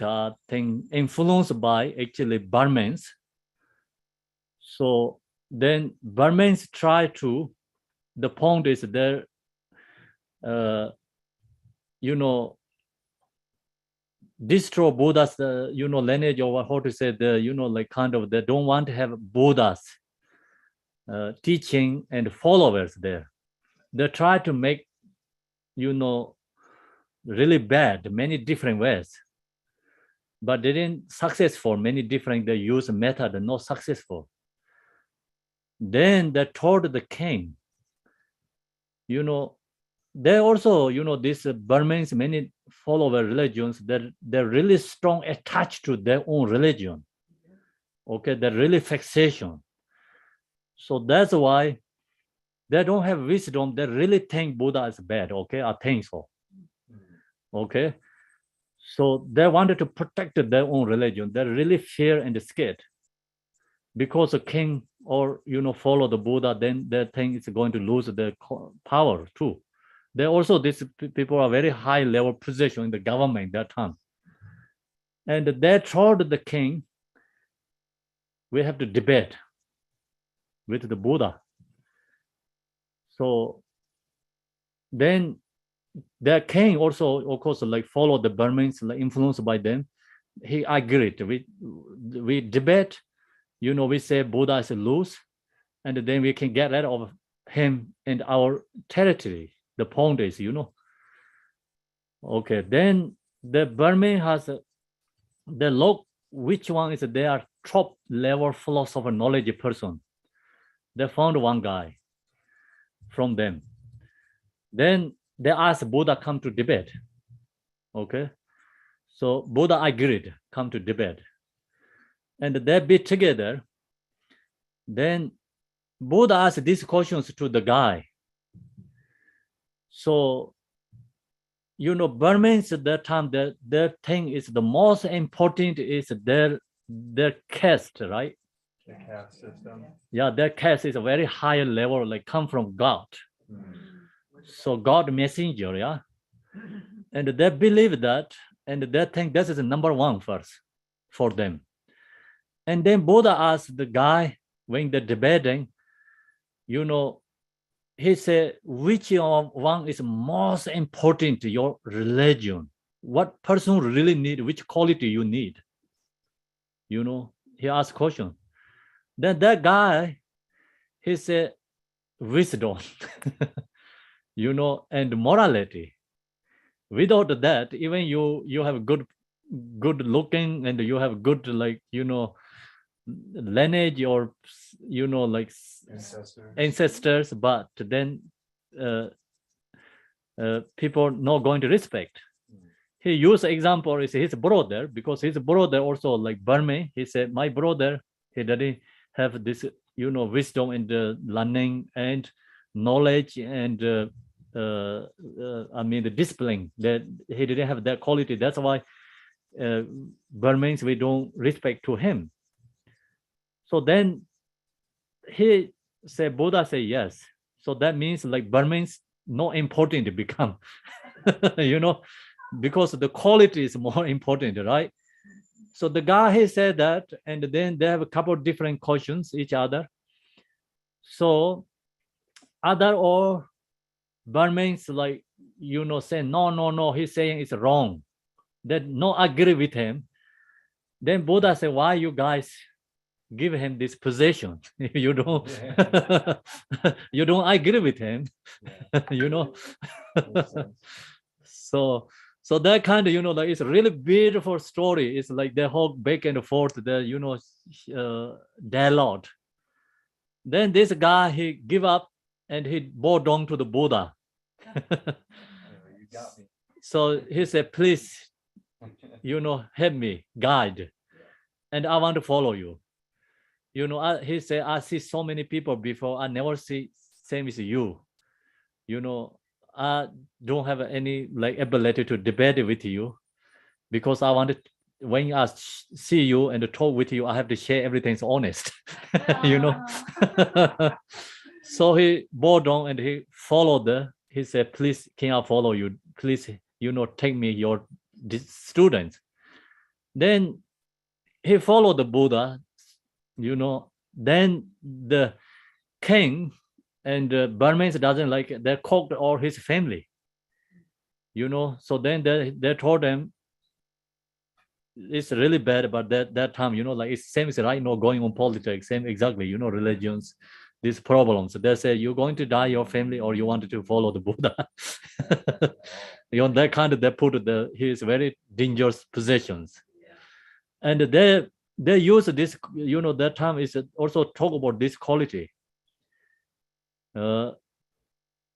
thing influenced by actually Burmans. So then Burmans try to, the point is there, destroy Buddha's, lineage, or how to say, like kind of, they don't want to have Buddha's teaching and followers there. They try to make, really bad, many different ways. But they didn't successful, many different, they use method, not successful. Then they told the king, they also, this Burmans, many follower religions, they're really strong attached to their own religion. Okay, they're really fixation. So that's why they don't have wisdom. They really think Buddha is bad. Okay, I think so. Okay, so they wanted to protect their own religion. They really fear and scared because the king or follow the Buddha, then they think it's going to lose their power too. They also, these people are very high level position in the government that time. And they told the king, we have to debate with the Buddha. So then the king also, of course, like follow the Burmans, like influenced by them. He agreed. We debate, we say Buddha is loose, and then we can get rid of him in our territory. The point is, Okay, then the Burman has the look which one is their top level philosopher knowledge person. They found one guy from them. Then they asked Buddha come to debate. Okay, so Buddha agreed, come to debate. And they be together. Then Buddha asked these questions to the guy. So, Burmans at that time, their thing is the most important is their caste, right? The caste system. Yeah, their caste is a very high level, like come from God. So God messenger, yeah. And they believe that, and they think this is the number one first for them. And then Buddha asked the guy when they're debating, he said, which one is most important to your religion? What person really need, which quality you need? He asked question. Then that guy, he said, wisdom, and morality. Without that, even you have good looking and you have good, like, lineage or, like ancestors, but then people not going to respect. He used example is his brother, because his brother also like Burma. He said, my brother, he didn't have this, wisdom and learning and knowledge and the discipline, that he didn't have that quality. That's why Burmans, we don't respect to him. So then he said, Buddha said yes. So that means like Burmans not important to become, because the quality is more important, right? So the guy, he said that, and then they have a couple of different questions each other. So other or Burmans, like, say, no, he's saying it's wrong. They not agree with him. Then Buddha said, why you guys give him this position? You don't you don't agree with him. So that kind of, like, it's a really beautiful story. It's like the whole back and forth, the dialogue. Then this guy, he give up and he bowed down to the Buddha. So he said, please, help me, guide. And I want to follow you. He said, I see so many people before. I never see same as you. I don't have any ability to debate with you because I wanted, when I see you and talk with you, I have to share everything's honest, So he bowed down and he followed he said, please, can I follow you? Please, take me your students. Then he followed the Buddha, then the king and Burmese doesn't like it. They cooked all his family, so then they told him, it's really bad, but that time, it's same as right now going on politics, same exactly, religions, these problems. They say, you're going to die, your family, or you wanted to follow the Buddha. That kind of, they put his very dangerous positions. And they use this, that time is also talk about this quality.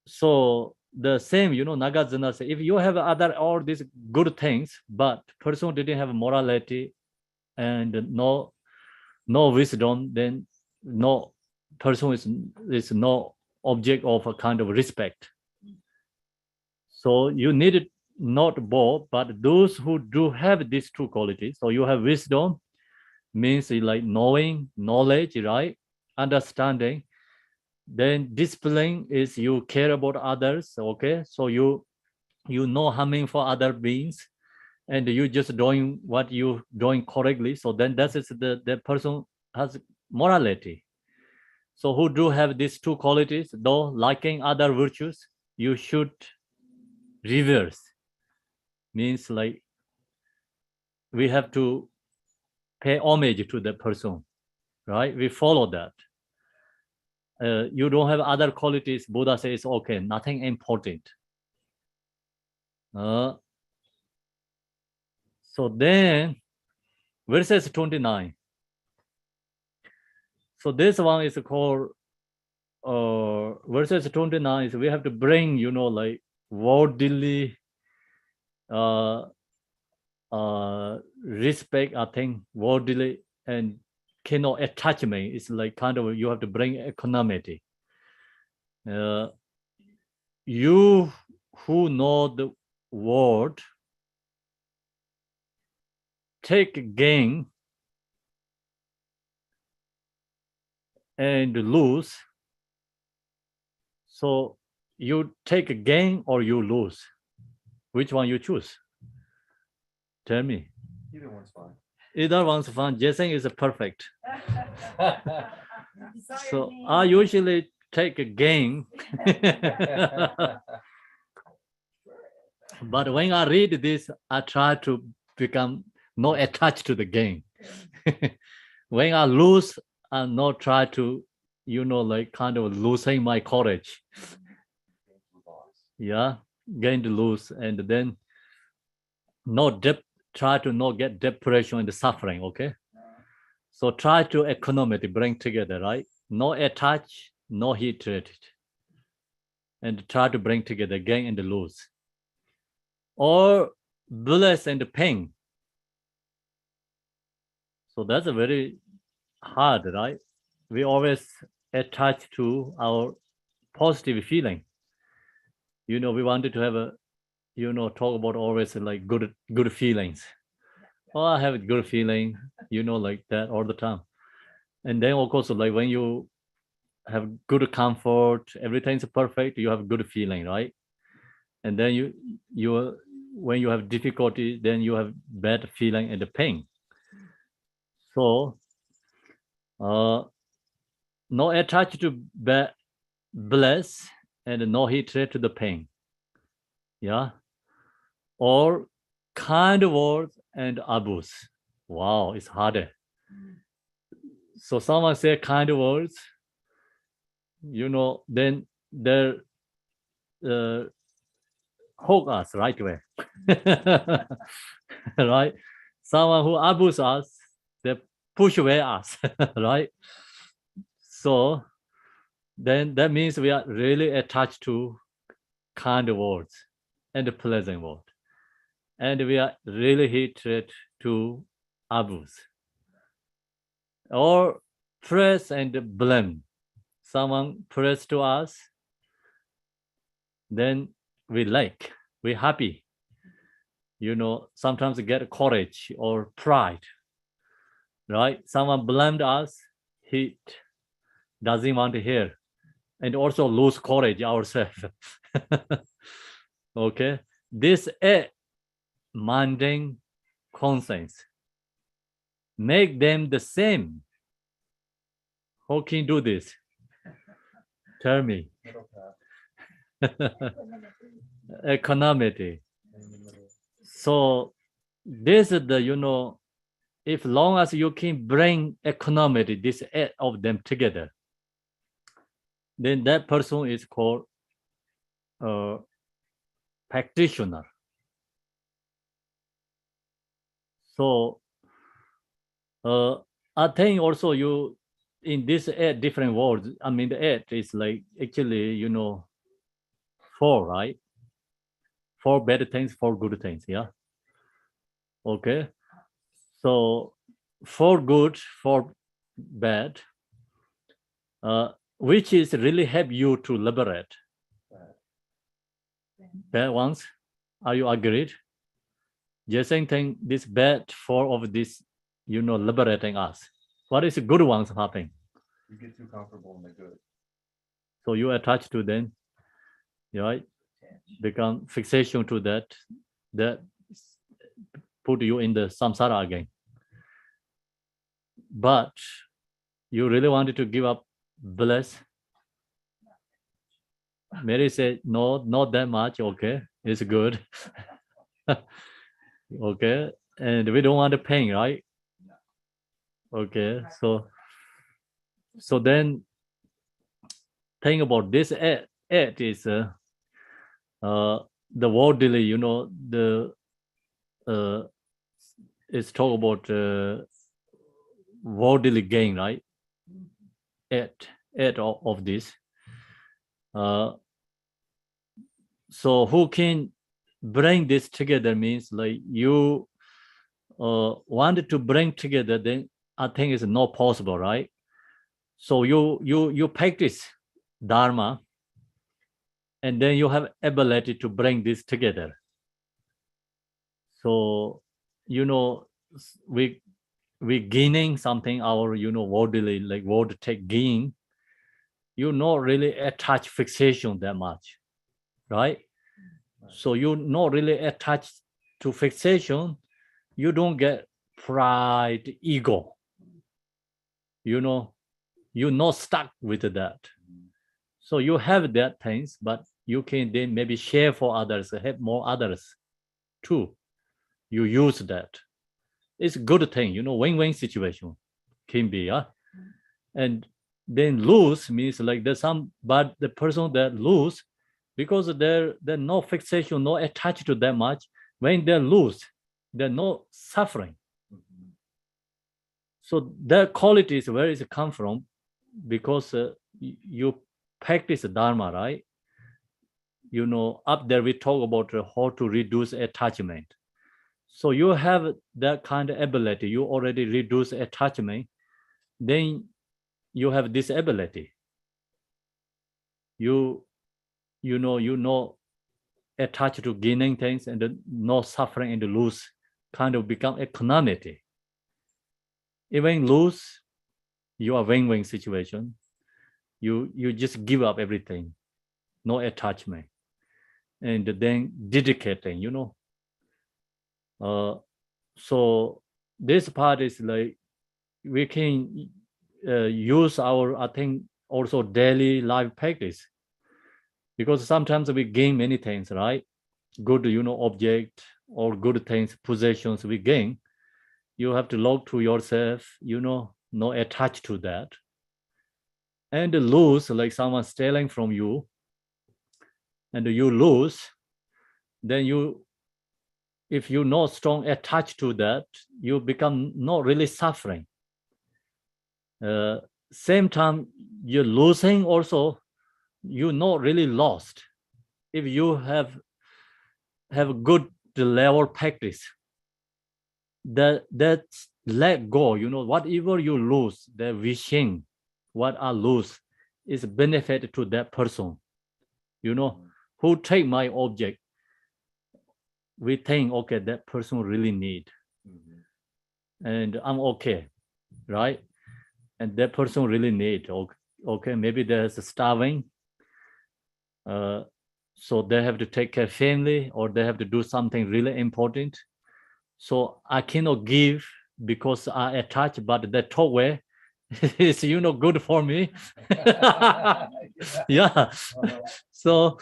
So the same, Nagarjuna say, if you have all these good things, but person didn't have morality and no wisdom, then no person is no object of a kind of respect. So you need not both, but those who do have these two qualities. So you have wisdom, means like knowing, knowledge, right? Understanding. Then discipline is you care about others, okay? So you know harming for other beings, and you just doing what you doing correctly. So then that is the person has morality. So who do have these two qualities, though liking other virtues, you should reverse. Means like we have to pay homage to the person, right? We follow that. You don't have other qualities, Buddha says, okay, nothing important. So then, verses 29. So this one is called, verses 29 is we have to bring, like worldly respect, I think, worldly and cannot attachment. It's like kind of, you have to bring equanimity. You who know the word, take gain and lose. So you take a gain or you lose. Which one you choose? Tell me. Either one's fine. Either one's fine. Jason is perfect. Desired So name. I usually take a gain. But when I read this, I try to become not attached to the gain. When I lose, I not try to, like kind of losing my courage. Yeah, gain to lose, and then try to not get depression and suffering, okay? So try to equanimity, bring together, right? No attach, no hatred. And try to bring together gain and lose. Or bliss and pain. So that's a very hard, right? We always attach to our positive feeling. We wanted to have a, talk about always like good feelings. Oh, I have a good feeling, like that all the time. And then of course, like when you have good comfort, everything's perfect, you have good feeling, right? And then you when you have difficulty, then you have bad feeling and the pain. So no attached to bliss and no hatred to the pain. Yeah. Or kind words and abuse. Wow, it's harder. So someone say kind words, then they're hook us right away. Right? Someone who abuse us, they push away us, right? So then that means we are really attached to kind words and pleasant words. and we are really hatred to others, or praise and blame. Someone praise to us, then we like, we happy. You know, sometimes we get courage or pride, right? Someone blamed us, he doesn't want to hear, and also lose courage ourselves. Okay, this mundane conscience make them the same. How can you do this? Tell me. Middle path. Economity. In the middle. So this is the, you know, if long as you can bring economity, this eight of them together, then that person is called practitioner. So I think also you, in this eight different words, I mean the eight is like actually, you know, four, right? Four bad things, four good things, yeah? Okay. So for good, for bad, which is really help you to liberate. Bad ones, are you agreed? Jason think this bad for of this, you know, liberating us. What is the good ones happening? You get too comfortable in the good. So you attach to them, right? Become fixation to that put you in the samsara again. But you really wanted to give up bliss. Mary said, no, not that much. Okay, it's good. Okay, and we don't want the pain, right? Okay, so then think about this. It is the worldly, you know, the it's talk about worldly gain, right? Eight of this. So who can bring this together means like you wanted to bring together, then I think it's not possible, right? So you practice Dharma, and then you have ability to bring this together. So, you know, we gaining something, our, you know, worldly, like world take gain, you not really attach fixation that much, right? So you not really attached to fixation, you don't get pride, ego. You know, you're not stuck with that. So you have that things, but you can then maybe share for others, help more others too. You use that. It's a good thing, you know, win-win situation can be, and then lose means like there's some, but the person that lose, because they're no fixation, no attached to that much. When they lose, there's no suffering. So that quality is where it come from, because you practice Dharma, right? You know, up there we talk about how to reduce attachment. So you have that kind of ability. You already reduce attachment, then you have this ability. You know attached to gaining things and no suffering and lose, kind of become equanimity. Even lose, you are win-win situation. You just give up everything, no attachment, and then dedicating, you know. So this part is like we can use our, I think, also daily life practice, because sometimes we gain many things, right? Good, you know, object or good things, possessions we gain. You have to look to yourself, you know, not attached to that. And lose, like someone stealing from you, and you lose, then you, if you're not strong attached to that, you become not really suffering. Same time, you're losing also, you're not really lost. If you have good the level practice. That let go, whatever you lose, the wishing, what I lose is benefit to that person. Who take my object, we think, okay, that person really need, and I'm okay, right? And that person really need, okay, maybe there's a starving, so they have to take care of family, or they have to do something really important. So I cannot give because I attach, but the talk way is, good for me. Yeah. So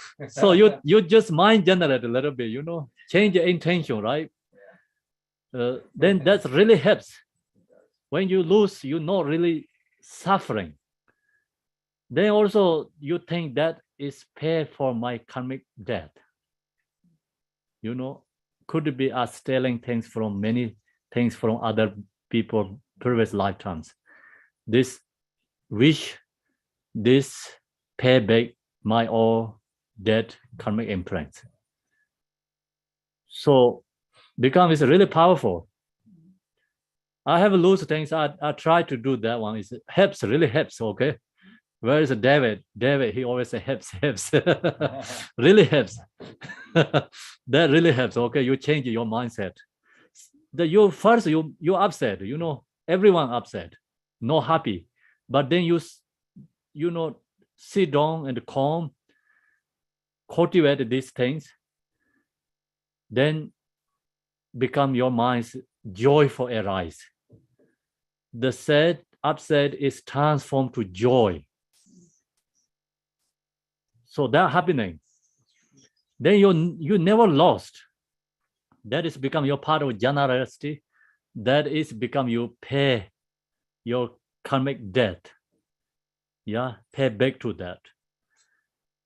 you just mind generate a little bit, change your intention, right? Then that really helps. When you lose, you're not really suffering. Then also you think that is pay for my karmic debt. Could be us stealing things from many things from other people previous lifetimes. This wish, this pay back my all debt karmic imprints. So become is really powerful. I have lose things. I try to do that one. It helps, really helps. Okay. Where is David? David, he always say helps. Really helps. That really helps. Okay, you change your mindset. You upset, everyone upset, not happy. But then you sit down and calm, cultivate these things, then become your mind's joyful arise. The sad, upset is transformed to joy. So that happening, then you never lost. That is become your part of generosity. That is become you pay your karmic debt. Yeah, pay back to that.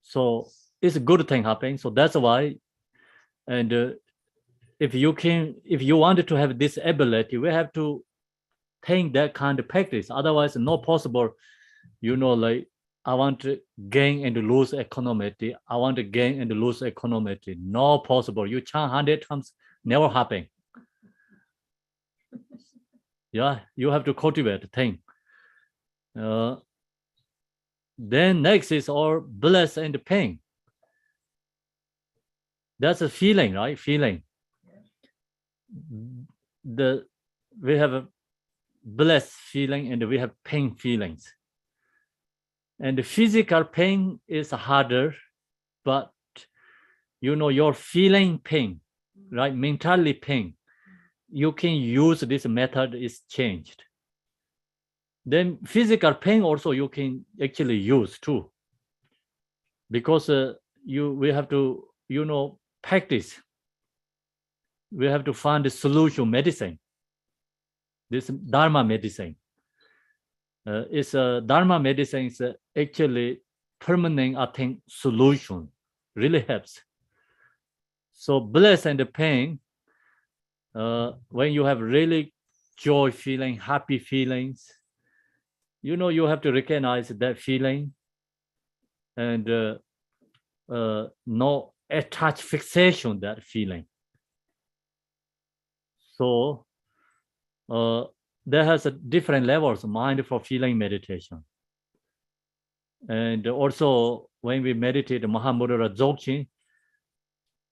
So it's a good thing happening. So that's why, and if you wanted to have this ability, we have to think that kind of practice. Otherwise, not possible. Like I want to gain and lose economically. I want to gain and lose economically. Not possible. You chant 100 times, never happen. Yeah, you have to cultivate the thing. Then next is all bliss and pain. That's a feeling, right? Feeling. We have a bliss feeling and we have pain feelings. And the physical pain is harder, but your feeling pain, right? Mentally pain. You can use this method is changed. Then physical pain also you can actually use too. Because we have to, practice. We have to find a solution medicine. This Dharma medicine. Dharma medicine is actually permanent, I think, solution. Really helps. So bliss and the pain, when you have really joy feeling, happy feelings, you have to recognize that feeling and not attach fixation that feeling. So there has a different levels of mindful feeling meditation. And also when we meditate Mahamudra Dzogchen,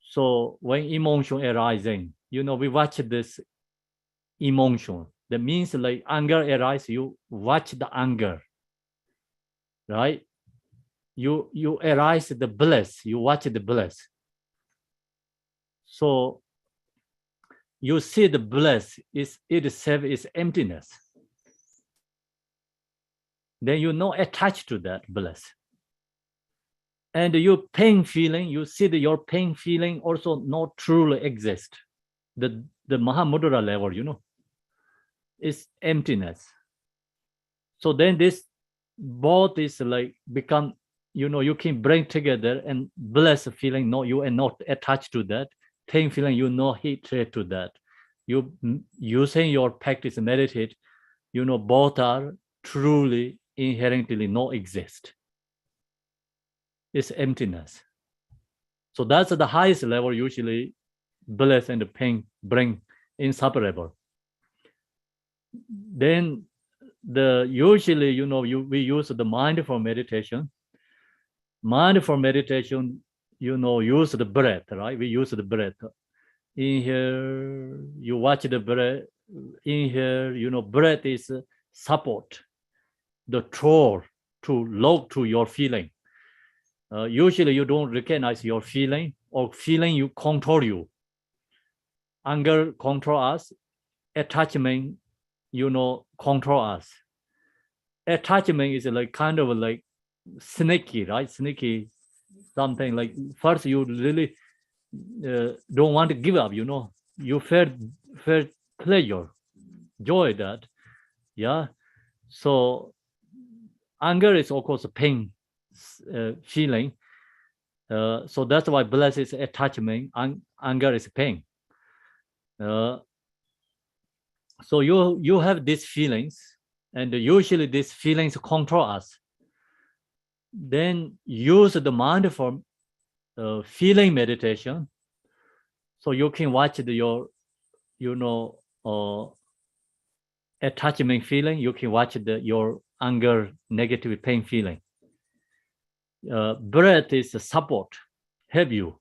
so when emotion arising, we watch this emotion. That means like anger arises, you watch the anger, right? You arise the bliss, you watch the bliss. So you see the bliss is itself is emptiness. Then you not attached to that bliss. And your pain feeling, you see that your pain feeling also not truly exist. The Mahamudra level, is emptiness. So then this both is like become, you can bring together and bliss feeling, no, you are not attached to that. Pain feeling, you not hatred to that. You using your practice meditate, both are truly inherently not exist. It's emptiness. So that's the highest level usually bliss and pain bring inseparable. Then usually, we use the mindful meditation. Mindful meditation, use the breath, right? We use the breath. In here, you watch the breath. In here, breath is support, the tool to log to your feeling. Usually you don't recognize your feeling, or feeling you control you. Anger control us. Attachment, control us. Attachment is like kind of like sneaky, right? Sneaky, something like first you really don't want to give up, you felt pleasure, joy that, yeah. So anger is of course a pain feeling. So that's why bliss is attachment, anger is pain. So you have these feelings, and usually these feelings control us. Then use the mindful feeling meditation, so you can watch your attachment feeling. You can watch your anger, negative pain feeling. Breath is a support, help you,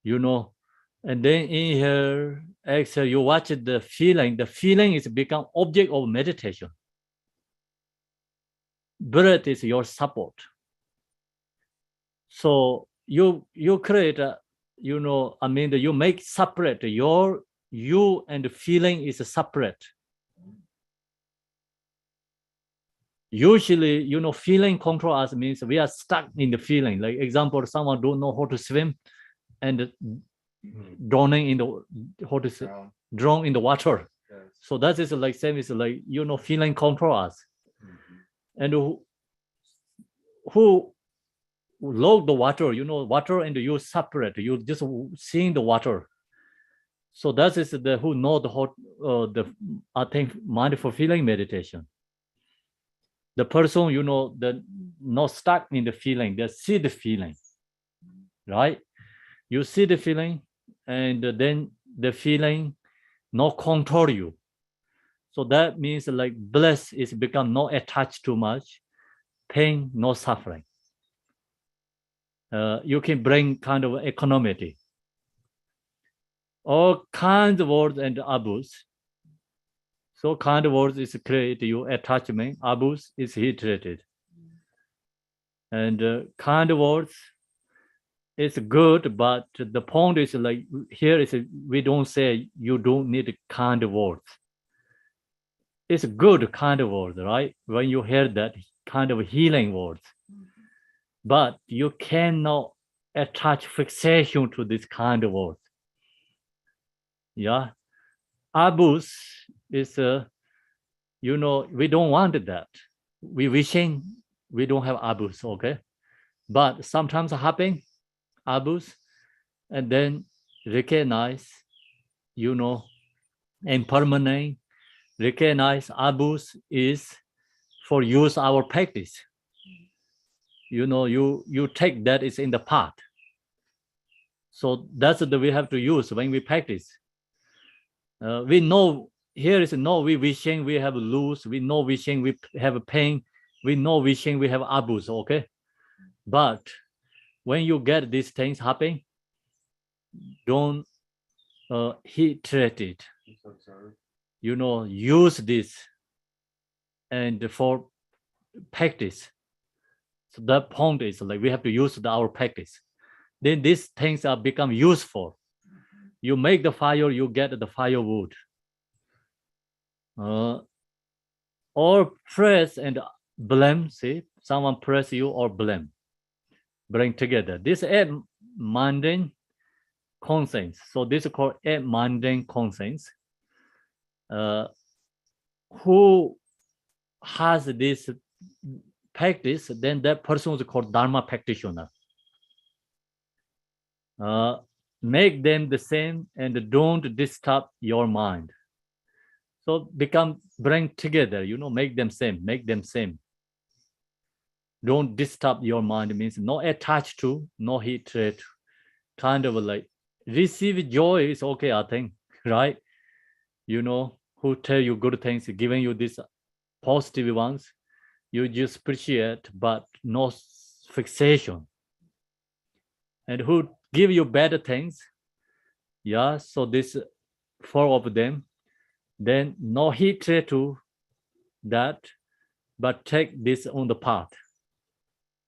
and then in here, exhale, you watch the feeling. The feeling is become object of meditation. Breath is your support. So you create you make separate you and the feeling is separate. Usually, feeling control us means we are stuck in the feeling. Like example, someone don't know how to swim and drowning in the drown in the water. Yes. So that is like same is like feeling control us. And who log the water, water and you separate, you just seeing the water. So that is the who know the I think mindful feeling meditation. The person, the not stuck in the feeling, they see the feeling, right? You see the feeling, and then the feeling not control you. So that means like bliss is become not attached too much, pain, no suffering. You can bring kind of equanimity. All kinds of words and abuse. So kind of words is create your attachment, abuse is hatred. And kind of words is good, but the point is like here is we don't say you don't need kind of words. It's good kind of words, right? When you hear that kind of healing words, but you cannot attach fixation to this kind of words. Yeah, abuse is we don't want that. We wishing we don't have abuse, okay? But sometimes happen abuse, and then recognize, impermanent. Recognize abuse is for use our practice. You take that is in the path. So that's the we have to use when we practice. We know here is no we wishing we have lose, we know wishing we have pain, we know wishing we have abuse, okay? But when you get these things happen, don't hatred it. Use this and for practice. So that point is like we have to use our practice. Then these things are become useful. You make the fire, you get the firewood. Or press and blame, see, someone press you or blame. Bring together. This is mundane conscience. So this is called a mundane conscience. Who has this practice, then that person is called Dharma practitioner. Make them the same and don't disturb your mind. So bring together, make them same. Don't disturb your mind means not attached to, no hatred, kind of like receive joy is okay, I think, right? You know, who tell you good things, giving you these positive ones, you just appreciate, but no fixation. And who give you better things, yeah, so this 4 of them, then no hatred to that, but take this on the path.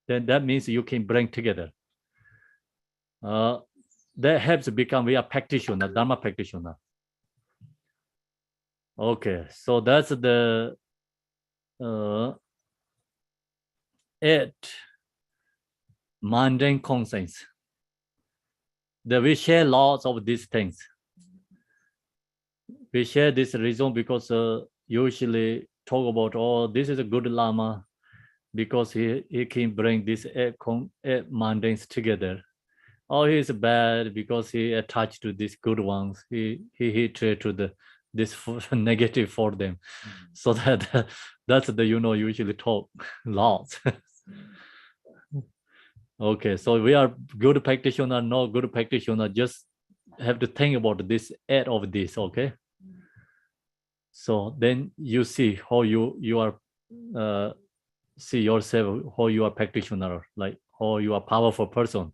Then that means you can bring together. That helps become we are practitioner, Dharma practitioner. Okay, so that's the 8 mundane conscience. That we share lots of these things. We share this reason because usually talk about, oh, this is a good Lama because he can bring these 8 mundanes together. Oh, he is bad because he attached to these good ones. He trade to this negative for them. So that's the usually talk lots. Okay, so we are good practitioner, no good practitioner, just have to think about this 8 of this, okay? So then you see how you are see yourself, how you are practitioner, like how you are powerful person.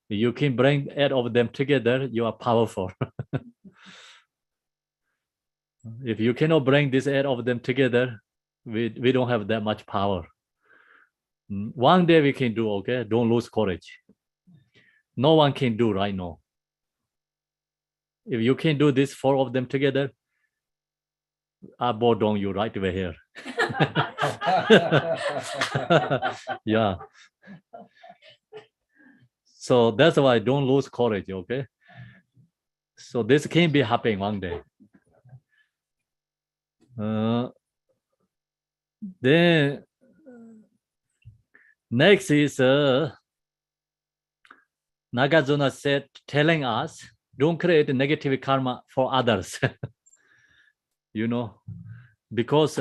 You can bring 8 of them together, you are powerful. If you cannot bring this 8 of them together, we don't have that much power. One day we can do, okay? Don't lose courage. No one can do right now. If you can do this 4 of them together, I bought on you right over here. Yeah. So that's why don't lose courage, okay? So this can be happening one day. Then next is Nagarjuna said, telling us, don't create negative karma for others. You know, because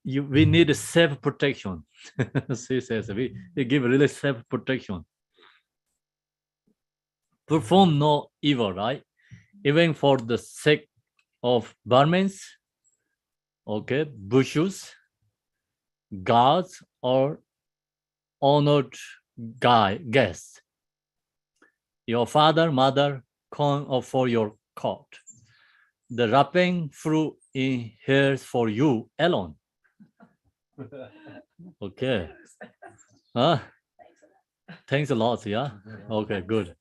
we need self-protection. She says, we give really self-protection. Perform no evil, right? Even for the sake of Brahmins, okay, Bhushes, gods, or honored guests. Your father, mother, come or for your court. The wrapping fruit in here for you alone. Okay. Huh? Thanks a lot, yeah? Okay, good.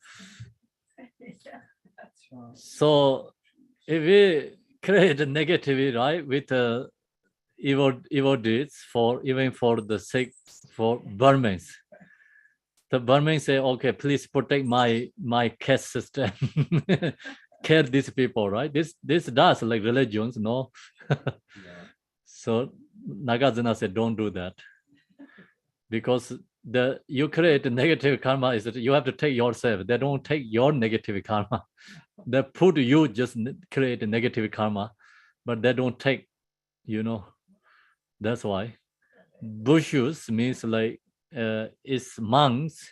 So if we create a negativity, right, with evil deeds for even for the sake for Burmans, the Burmans say, okay, please protect my caste system. Care these people, right? This does like religions, no? So Nagarjuna said, don't do that. Because you create a negative karma is that you have to take yourself. They don't take your negative karma. They put you just create a negative karma, but they don't take, that's why. Bhushes means like it's monks.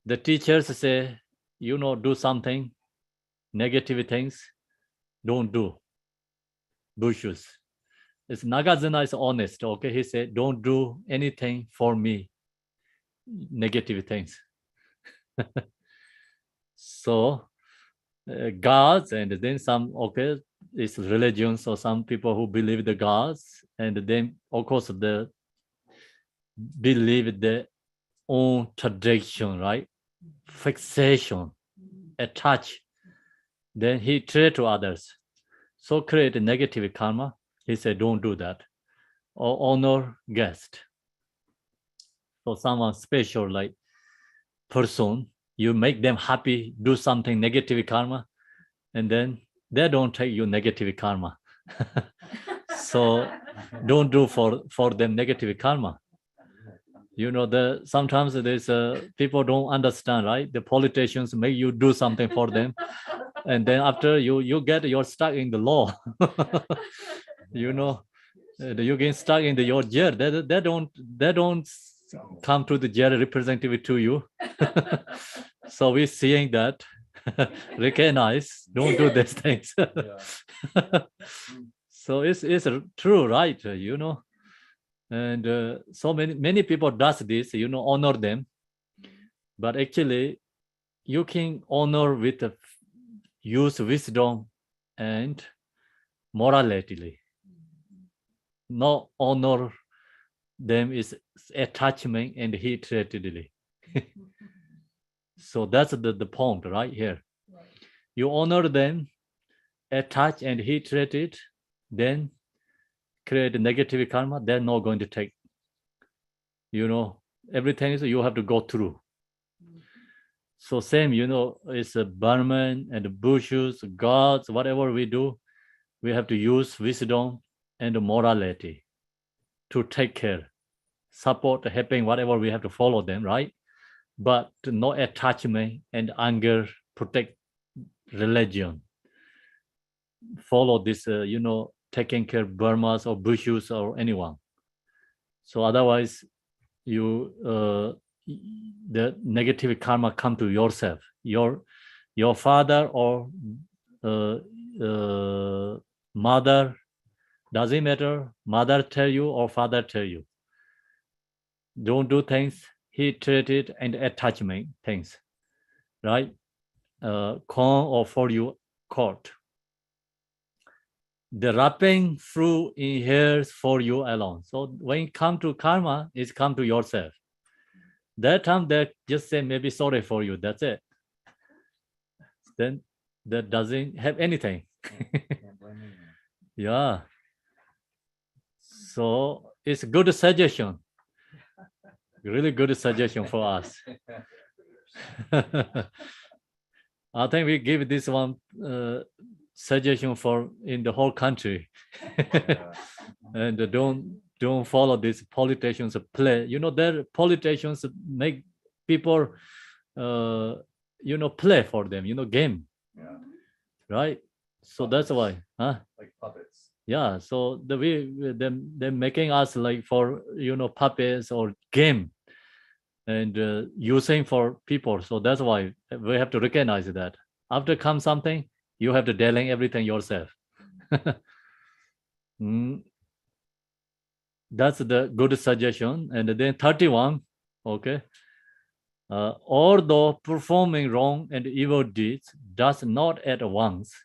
The teachers say, do something, negative things, don't do. Bhushes. It's Nagarjuna is honest, okay? He said, don't do anything for me, negative things. So gods, and then some, okay, it's religions or some people who believe the gods, and then of course the believe their own tradition, right? Fixation, attach. Then he trade to others. So create a negative karma. He said, don't do that. Or honor guest. So someone special like person, you make them happy, do something negative karma, and then they don't take you negative karma. So don't do for them negative karma. Sometimes there's people don't understand, right? The politicians make you do something for them, and then after you're stuck in the law. You get stuck in your jail. They don't come to the jail representative to you. So we're seeing that, recognize, don't do these things. So it's true, right? And so many people does this, honor them. But actually, you can honor with use wisdom and morality. Not honor them is attachment and hatredly. So that's the point right here. You honor them, attach and hatred, then create negative karma. They're not going to take. Everything is you have to go through. So same, it's a Burman and bushes, gods, whatever we do, we have to use wisdom and morality to take care, support, helping, whatever we have to follow them, right? But no attachment and anger, protect religion. Follow this, taking care of Burmas or bushes or anyone. So otherwise, the negative karma come to yourself, your father or mother, doesn't matter, mother tell you or father tell you, don't do things, hatred and attachment things, right? Con or for you caught. The wrapping fruit inheres for you alone. So when it come to karma, it's come to yourself. That time they just say maybe sorry for you, that's it. Then that doesn't have anything. Yeah. So it's a good suggestion. Really good suggestion for us. I think we give this one suggestion for in the whole country. And don't follow these politicians play. Their politicians make people play for them, game. Yeah. Right? So Puppets. that's why, huh? Like puppets. Yeah, so they're making us like for puppets or game and using for people. So that's why we have to recognize that. After comes something, you have to dealing everything yourself. That's the good suggestion. And then 31, okay. Although performing wrong and evil deeds does not at once,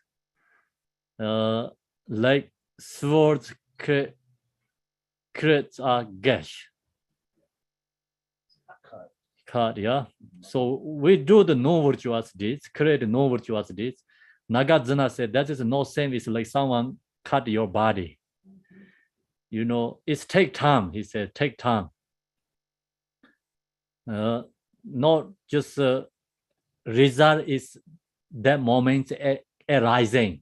like swords creates a gash. Cut, yeah. So we do the no virtuous deeds, create no virtuous deeds. Nagarjuna said that is no same. It's like someone cut your body. It's take time. He said, take time. Not just result is that moment arising.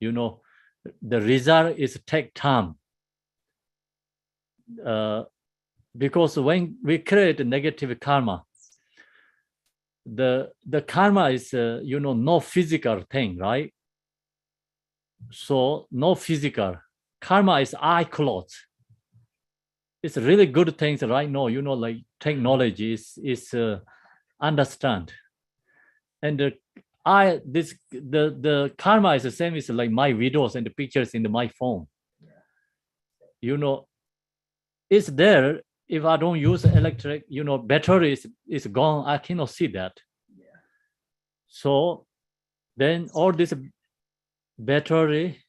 The result is take time. Because when we create a negative karma, the karma is no physical thing, right? So no physical. Karma is eye closed. It's really good things right now, like technology is understand. And the karma is the same as like my videos and the pictures in my phone. It's there. If I don't use electric, battery is gone, I cannot see that. So then all this battery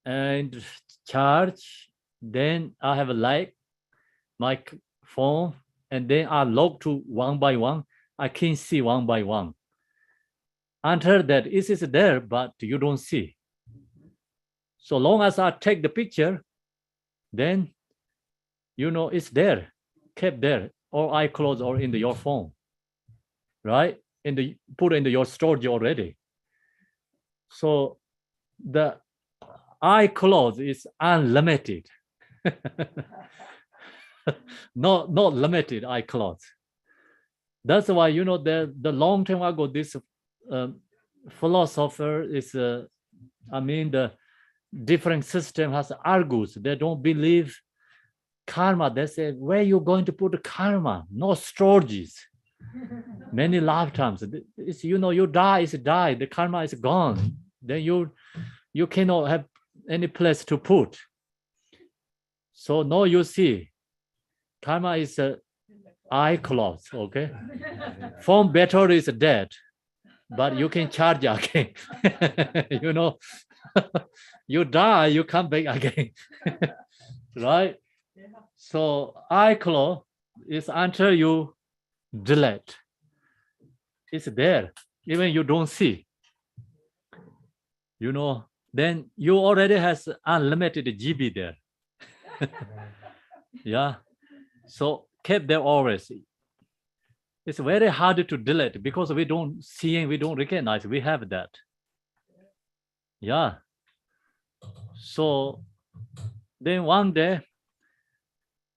and charge, then I have a light, my phone, and then I log to one by one. I can see one by one. Until that, it is there, but you don't see. So long as I take the picture, then it's there, kept there, or eye closed or in your phone, right? Put in your storage already. So the eye closed is unlimited. not limited eye closed. That's why the long time ago this philosopher is the different system has argues. They don't believe karma. They say, where are you going to put the karma? No storages. Many lifetimes. It's, you know, you die is die. The karma is gone. Then you cannot have any place to put. So now you see, karma is eye closed. Okay, phone battery is dead, but you can charge again. You know, you die, you come back again. Right? So eye close is until you delete. It's there, even you don't see. You know, then you already has unlimited GB there. Yeah. So keep there always. It's very hard to delete because we don't see and we don't recognize we have that. Yeah. So then one day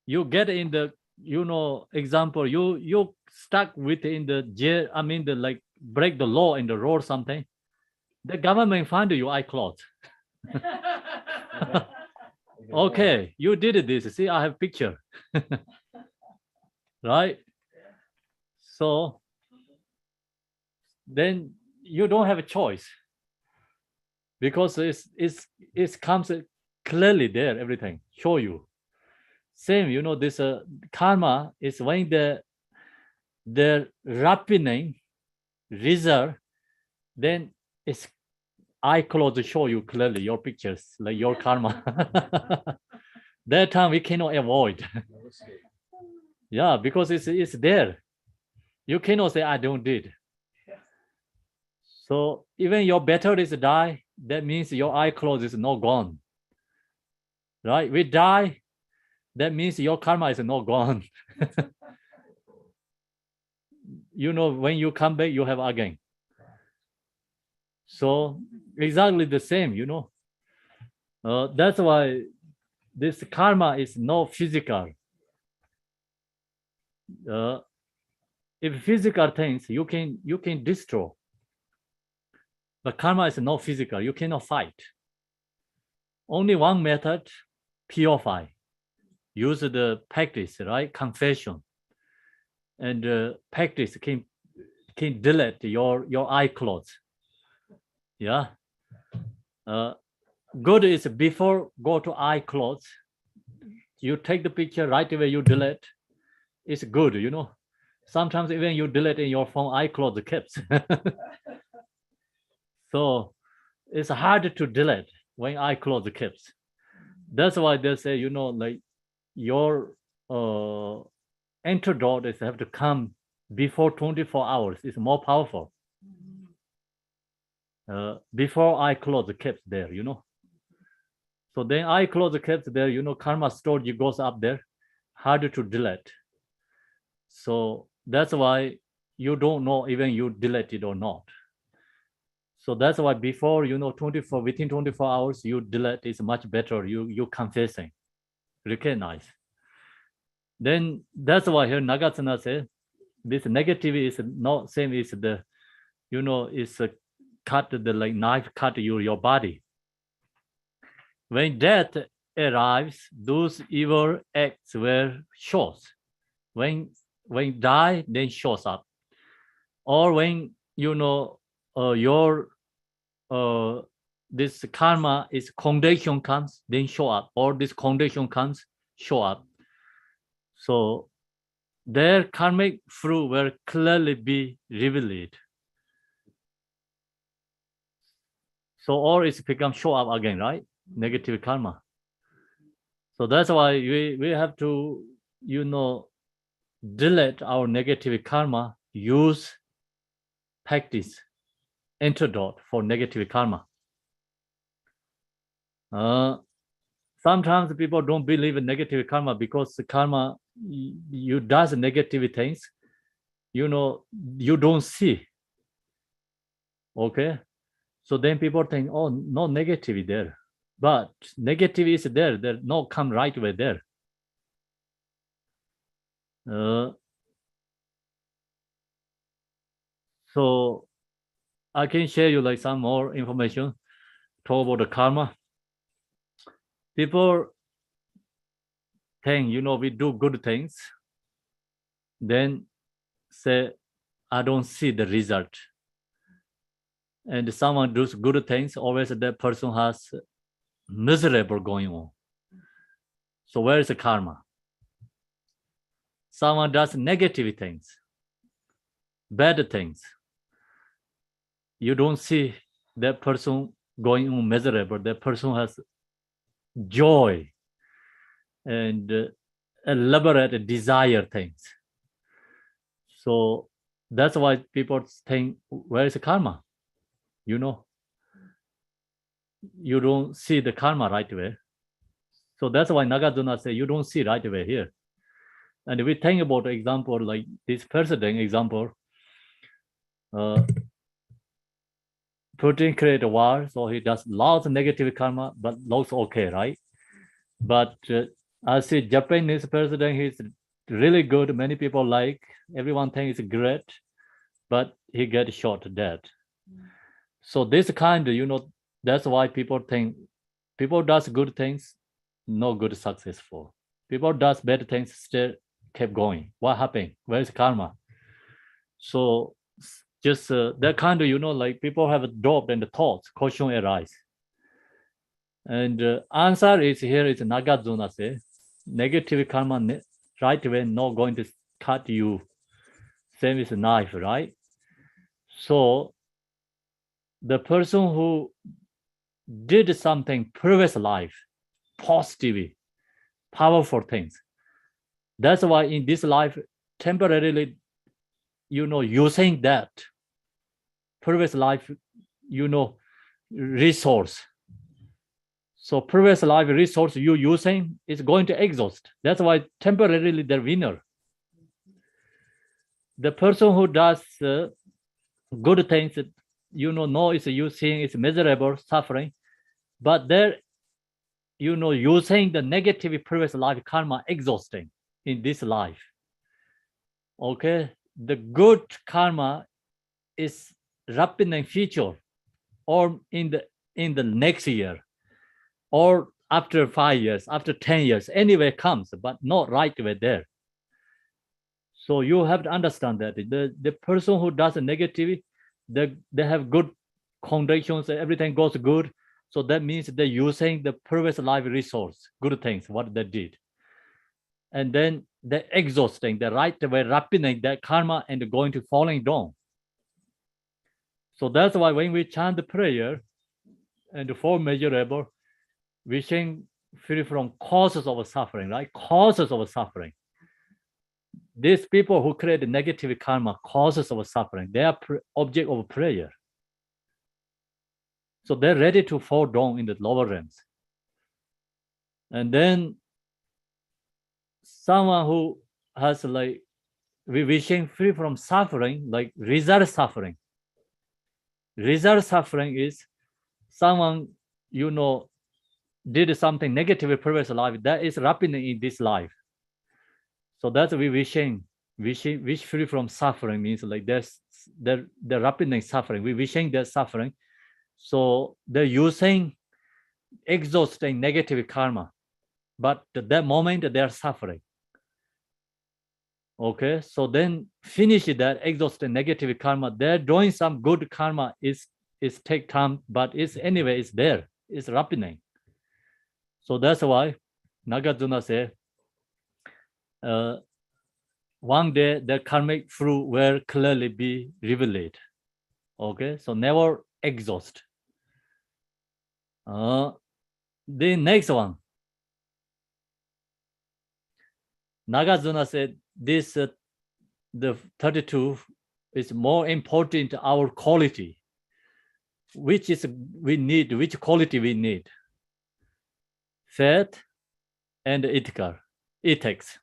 you get in the, you know, example, you stuck with in the jail, I mean the like break the law in the road something. The government find you eye closed. Okay, you did this. See, I have picture. Right? So then you don't have a choice because it comes clearly there, everything show you. Same, you know, this karma is when the ripening result, then it's eye close to show you clearly your pictures, like your karma. That time we cannot avoid. Yeah, because it's there. You cannot say I don't did. So even your battery is die, that means your eye close is not gone. Right? We die, that means your karma is not gone. You know, when you come back, you have again. So exactly the same, you know. That's why this karma is not physical. If physical things you can destroy, but karma is not physical. You cannot fight. Only one method: purify. Use the practice, right? Confession, and practice can delete your eye clothes. Yeah. Good is before go to eye clothes. You take the picture right away. You delete. It's good, you know. Sometimes even you delete in your phone, eye clothes kept. So it's hard to delete when eye clothes kept. That's why they say, you know, like your antidote is have to come before 24 hours. It's more powerful. Before eye clothes kept there, you know. So then eye clothes kept there, you know, karma storage goes up there, harder to delete. So that's why you don't know even you delete it or not. So that's why before, you know, within 24 hours, you delete is much better. You confessing, recognize. Then that's why here Nagarjuna says this negative is not same as the, you know, is cut the like knife cut your body. When death arrives, those evil acts were shows. When die, then shows up. Or when, you know, your this karma is condition comes, then show up, or this condition comes, show up. So their karmic fruit will clearly be revealed. So or it's become show up again, right? Negative karma. So that's why we have to, you know, delete our negative karma, use practice antidote for negative karma. Sometimes people don't believe in negative karma because the karma you does negative things, you know, you don't see. Okay, so then people think, oh, no negative there, but negative is there. There no come right way there. So I can share you like some more information. Talk about the karma. People think, you know, we do good things, then say, I don't see the result. And someone does good things, always that person has miserable going on. So where is the karma? Someone does negative things, bad things. You don't see that person going on miserable. That person has joy and elaborate desire things. So that's why people think, where is the karma? You know, you don't see the karma right away. So that's why Nagarjuna say you don't see right away here. And we think about example like this president example, Putin create a war, so he does lots of negative karma, but looks okay, right? But I see Japanese president, he's really good. Many people like, everyone thinks it's great, but he gets shot dead. So this kind, you know, that's why people think people does good things, no good successful. People does bad things, still kept going. What happened? Where is karma? So just that kind of, you know, like people have a doubt and the thoughts, question arise. And answer is here is Nagarjuna say, negative karma right away not going to cut you. Same as a knife, right? So the person who did something previous life, positively, powerful things. That's why in this life, temporarily, you know, using that previous life, you know, resource. So previous life resource you using is going to exhaust. That's why temporarily the winner. The person who does good things, you know it's using, it's miserable, suffering, but they're, you know, using the negative previous life karma exhausting in this life. Okay, the good karma is happening future or in the next year or after 5 years, after 10 years, anyway comes, but not right away there. So you have to understand that the person who does a negative, they have good conditions, everything goes good. So that means they're using the previous life resource, good things, what they did. And then they're exhausting, the right way wrapping that karma and going to falling down. So that's why when we chant the prayer and the four measurable, wishing free from causes of suffering, right? Causes of suffering. These people who create negative karma, causes of suffering, they are object of prayer. So they're ready to fall down in the lower realms. And then someone who has like wishing free from suffering, like result suffering. Result suffering is someone, you know, did something negative in previous life that is happening in this life. So that's we wish free from suffering means like they're happening suffering. We wishing they're suffering. So they're using exhausting negative karma, but at that moment they're suffering. Okay, so then finish that exhausting negative karma. They're doing some good karma is take time, but it's anyway it's there. It's happening. So that's why Nagarjuna said, one day the karmic fruit will clearly be revealed. Okay, so never exhaust. The next one, Nagarjuna said this the 32 is more important our quality, which is we need, which quality we need. Faith and ethics,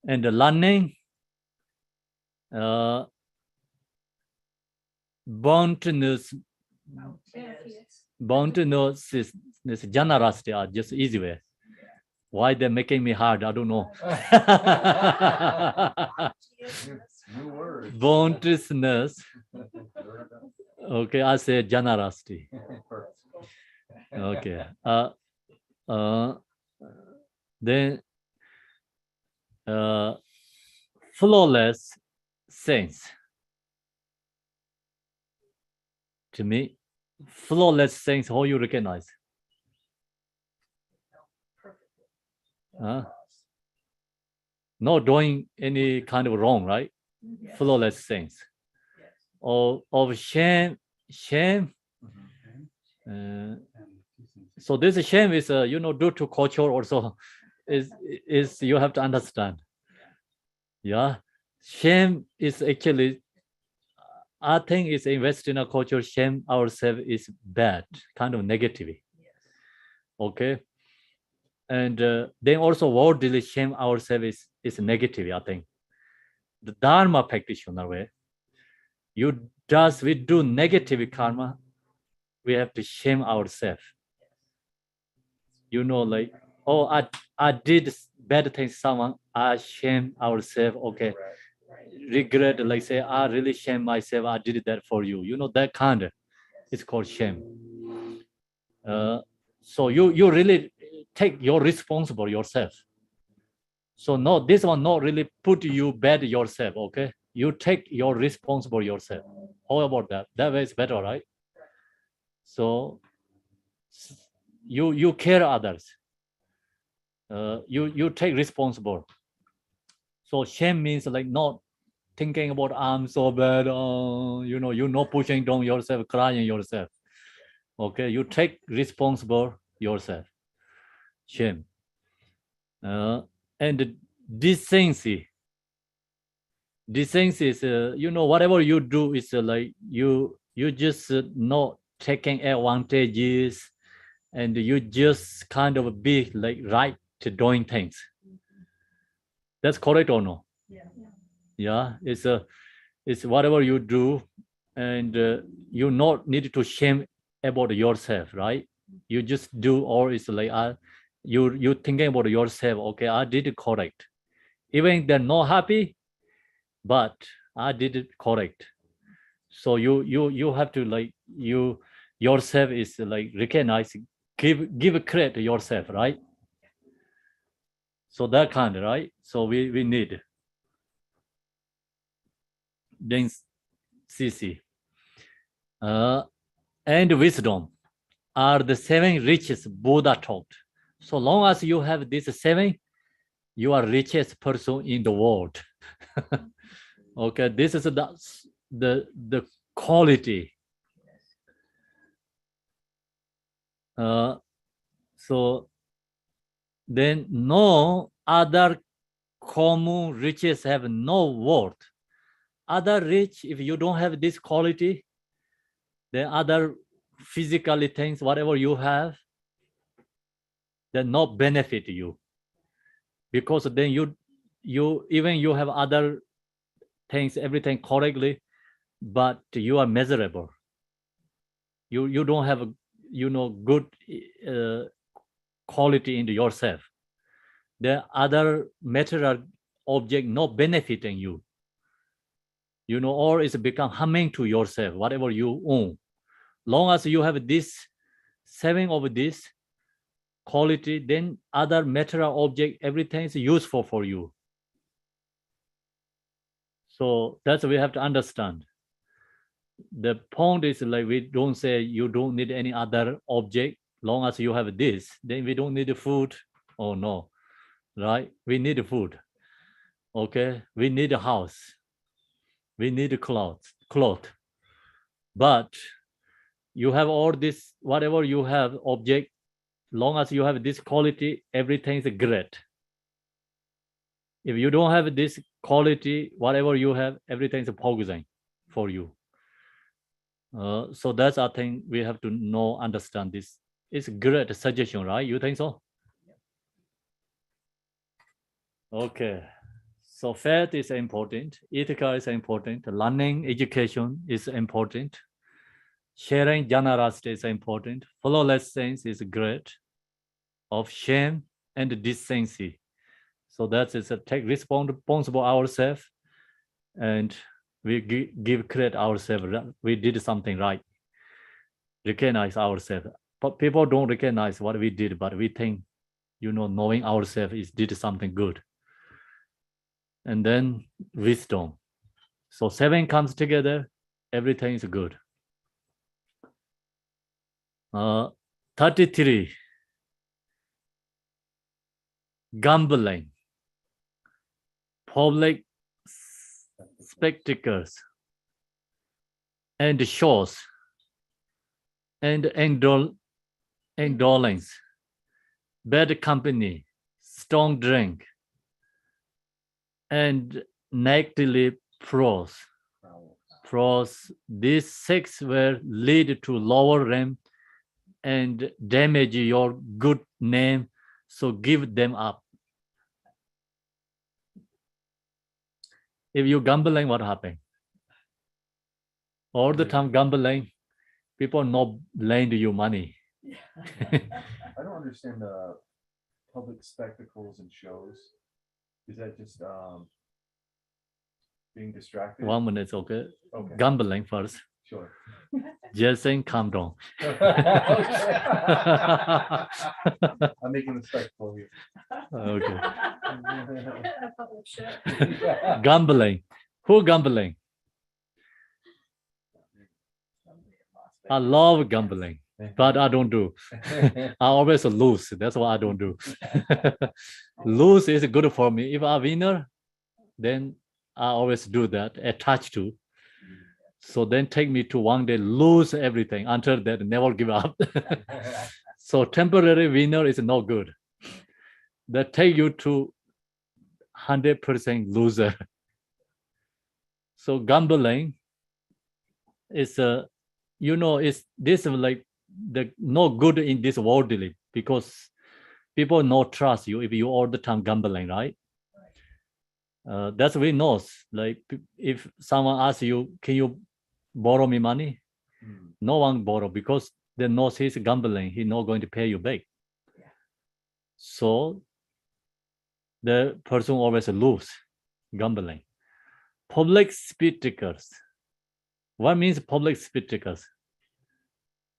and the learning, boundless, generosity are just easy way. Why they're making me hard, I don't know. New word. Boundlessness. Okay, I say generosity. Okay. Then flawless things. To me, flawless things, how you recognize? Not doing any kind of wrong, right? Flawless things. Or of shame. So this shame is, due to culture also, is you have to understand. Yeah, shame is actually, I think it's in Western culture, shame ourselves is bad, kind of negative. Okay. And then also worldly shame ourselves is negative, I think. The Dharma practitioner way, we do negative karma, we have to shame ourselves. Like, oh, I did bad things someone, I shame ourselves, okay. Regret, like say, I really shame myself, I did that for you. That kind of, it's called shame. So you really take your responsible yourself. So no, this one not really put you bad yourself, okay? You take your responsible yourself. How about that? That way is better, right? So you care others. You take responsible. So shame means like not thinking about I'm so bad, you not pushing down yourself, crying yourself. Okay, you take responsible yourself. Shame. And decency. Decency is, whatever you do is like you just not taking advantages, and you just kind of be like right to doing things. That's correct or no? Yeah, it's whatever you do, and you not need to shame about yourself, right? You just do, or it's like you thinking about yourself. Okay, I did it correct, even they're not happy, but I did it correct. So you have to like yourself is like recognize, give credit to yourself, right? So that kind, right? So we need. Then CC. And wisdom are the 7 richest Buddha taught. So long as you have these 7, you are richest person in the world. Okay, this is the quality. So then no other common riches have no worth. Other rich, if you don't have this quality, then other physically things, whatever you have, they not benefit you. Because then you even you have other things, everything correctly, but you are miserable. You don't have good quality into yourself. The other material object not benefiting you, or it's become harming to yourself, whatever you own. Long as you have this 7 of this quality, then other material object, everything is useful for you. So that's what we have to understand. The point is like, we don't say you don't need any other object. Long as you have this, then we don't need the food. Oh no, right? We need food. Okay, we need a house. We need clothes. But you have all this, whatever you have object, long as you have this quality, everything is great. If you don't have this quality, whatever you have, everything is poison for you. So that's, I think we have to know, understand this. It's a great suggestion, right? You think so? Okay. So faith is important. Ethical is important. Learning, education is important. Sharing generosity is important. Flawless sense is great. Of shame and decency. So that is a take responsible ourselves, and we give credit ourselves. We did something right. Recognize ourselves. But people don't recognize what we did, but we think, knowing ourselves is did something good. and then wisdom. So 7 comes together, everything is good. 33, gambling, public spectacles, and shows, and indolence, bad company, strong drink, and negative pros. These 6 will lead to lower rank and damage your good name, so give them up. If you gambling, what happen? All the time gambling, people not lend you money. I don't understand the public spectacles and shows. Is that just being distracted? 1 minute, okay? Okay, Gambling first. sure. Jason, calm down. I'm making a spectacle here. Okay. A public show. Gambling. Who gambling? I love gambling, but I don't do. I always lose. That's why I don't do. Lose is good for me. If I'm a winner, then I always do that, attached to. So then take me to one day lose everything. Until that, never give up. So temporary winner is not good. That take you to 100% loser. So gambling is is this like the no good in this worldly, because people not trust you if you all the time gambling, right? That's we knows. Like if someone asks you, can you borrow me money? No one borrow, because they knows he's gambling. He's not going to pay you back. So the person always lose gambling. Public spectacles. What means public spectacles?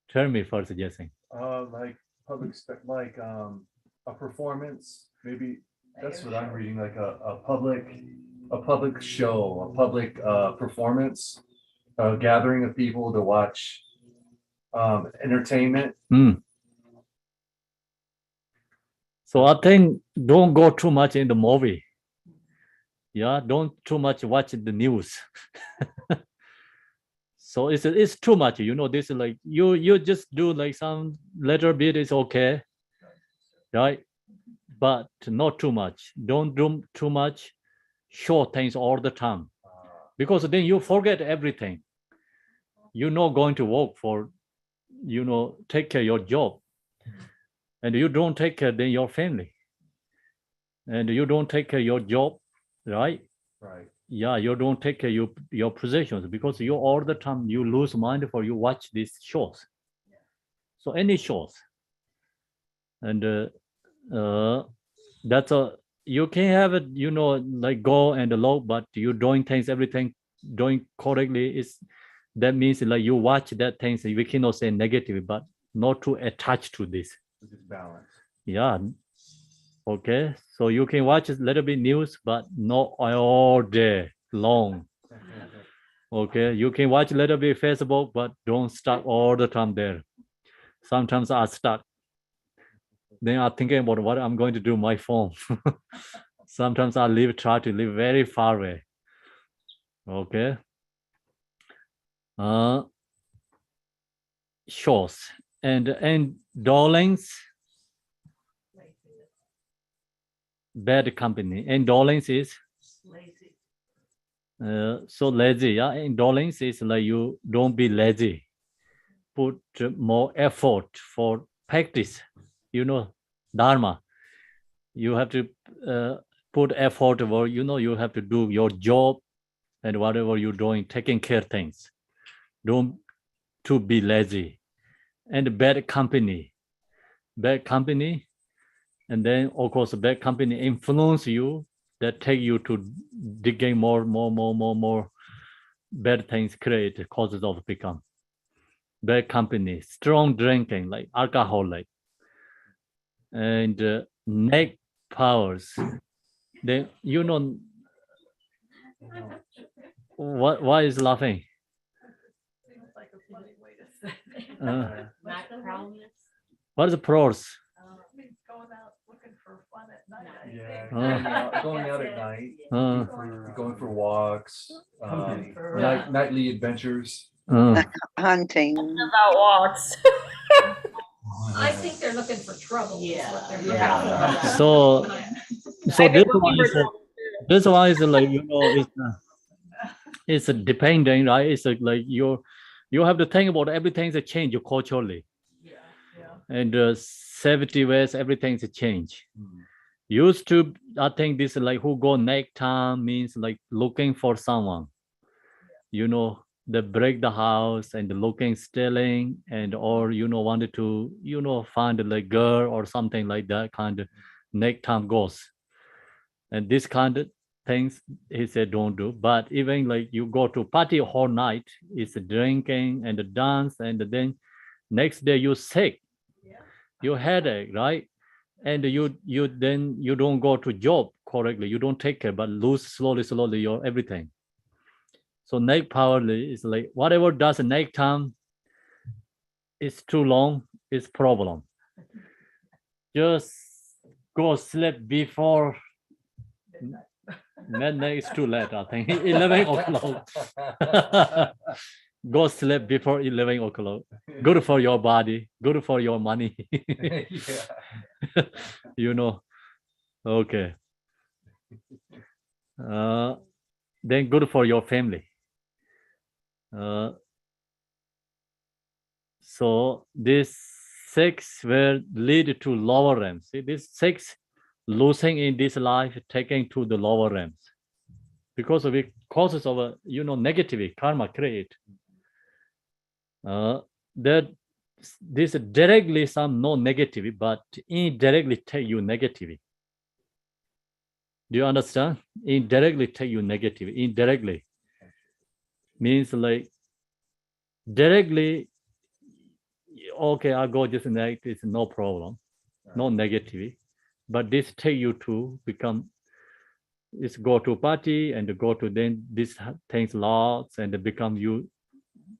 Tell me first, Jason. Like public like a performance, maybe that's what I'm reading, like a public show, a public performance, a gathering of people to watch entertainment. So I think don't go too much in the movie. Yeah, don't too much watch the news. So it's too much, this is like you just do like some little bit is okay, right? But not too much. Don't do too much short things all the time, because then you forget everything. You're not going to work for, take care of your job, and you don't take care then your family, and you don't take care of your job, right? Right. Yeah, you don't take care of your possessions, because you all the time you lose mind for you watch these shows. So any shows, and that's you can have it, like go and low, but you doing things, everything doing correctly, is that means like you watch that things, we cannot say negative, but not too attached to this. Just balance. Yeah. Okay, so you can watch a little bit news, but not all day long. Okay, you can watch a little bit Facebook, but don't stuck all the time there. Sometimes I stuck. Then I'm thinking about what I'm going to do my phone. Sometimes I try to live very far away. Okay. Shows and dolings, bad company. Indolence is Lazy. so lazy. Yeah, indolence is like you don't be lazy. Put more effort for practice. Dharma. You have to put effort over. You have to do your job and whatever you're doing, taking care of things. Don't to be lazy. And bad company. Bad company. And then, of course, bad company influence you, that take you to digging more bad things, create causes of become. Bad company, strong drinking, like alcoholic, and neck powers. Then, Why is laughing? Seems like a funny way to say it. Not proudness. What is pros? Means going out looking for fun at night. I Yeah, think. going out at night, Uh, going for walks, for, nightly adventures. Hunting. About walks. I think they're looking for trouble. is Yeah. what they're Yeah. looking for. So I've been this looking one for is trouble. this one is like it's depending, right? It's like you have to think about everything's a change culturally, Yeah, yeah. and 70 ways everything's a change. Used to, I think this is like who go next time means like looking for someone. They break the house and looking, stealing, and or wanted to find like girl or something like that kind of next time goes. And this kind of things he said don't do. But even like you go to party whole night, it's drinking and the dance, and then next day you sick, you headache, right? And you don't go to job correctly, you don't take care, but lose slowly your everything. So night powerly is like whatever does night time is too long is problem. Just go sleep before midnight is too late, I think. 11 o'clock. Go sleep before 11 o'clock. Good for your body, good for your money. Okay. Then good for your family. So this 6 will lead to lower realms. See, this 6 losing in this life, taking to the lower realms. Because of it causes of a negative karma create. That this directly some no negative, but indirectly take you negative. Do you understand? Indirectly take you negative. Indirectly means like directly. Okay, I go this night. It's no problem, no negative. But this take you to become. It's go to party and go to then these things lots and become you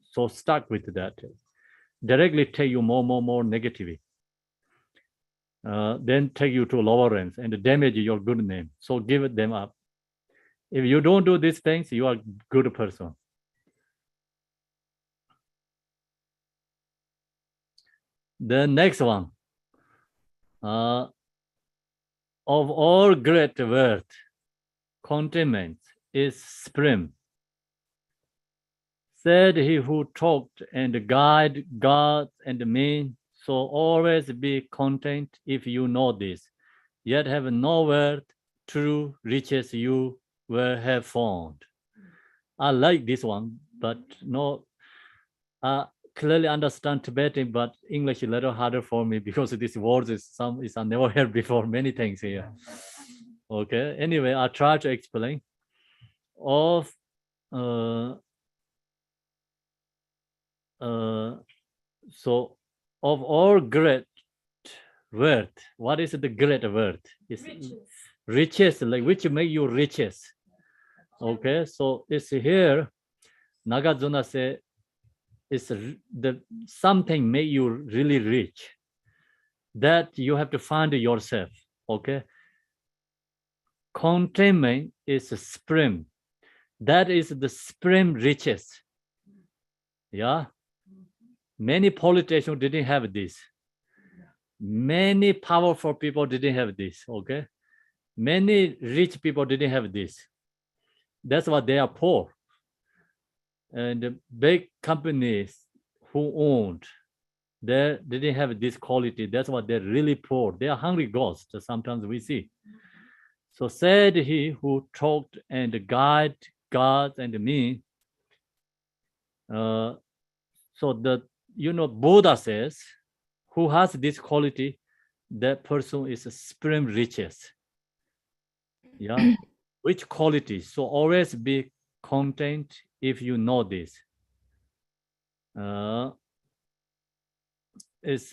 so stuck with that. Directly take you more negative. Then take you to lower ranks and damage your good name. So give them up. If you don't do these things, you are a good person. The next one. Of all great worth, contentment is supreme. Said he who talked and guide God and me, so always be content if you know this, yet have no worth, true riches you will have found. I like this one, but no, I clearly understand Tibetan, but English is a little harder for me because this words is I never heard before, many things here. Okay, anyway, I'll try to explain. So of all great worth, what is the great worth? It's riches, like which make you riches. Okay, so it's here. Nagarjuna say it's the something make you really rich. That you have to find yourself. Okay. Contentment is a spring. That is the spring riches. Yeah. Many politicians didn't have this. Many powerful people didn't have this. Okay. Many rich people didn't have this. That's why they are poor. And the big companies who owned, they didn't have this quality. That's why they're really poor. They are hungry ghosts, sometimes we see. So said he who talked and guided God and me. So the Buddha says, who has this quality, that person is a supreme riches. Yeah. Which quality? So always be content if you know this. It's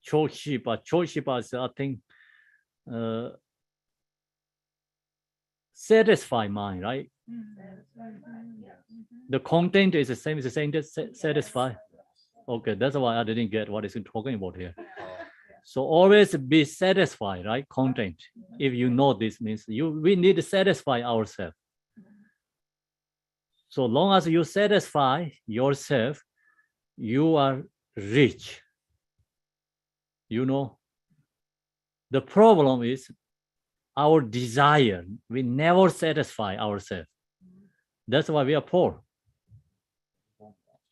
Choshipa. Choshipa is, I think, satisfy mind, right? The content is the same as the same as satisfy. Okay, that's why I didn't get what is talking about here. So always be satisfied, right? Content. If you know this means we need to satisfy ourselves. So long as you satisfy yourself, you are rich. You know, the problem is our desire. We never satisfy ourselves. That's why we are poor.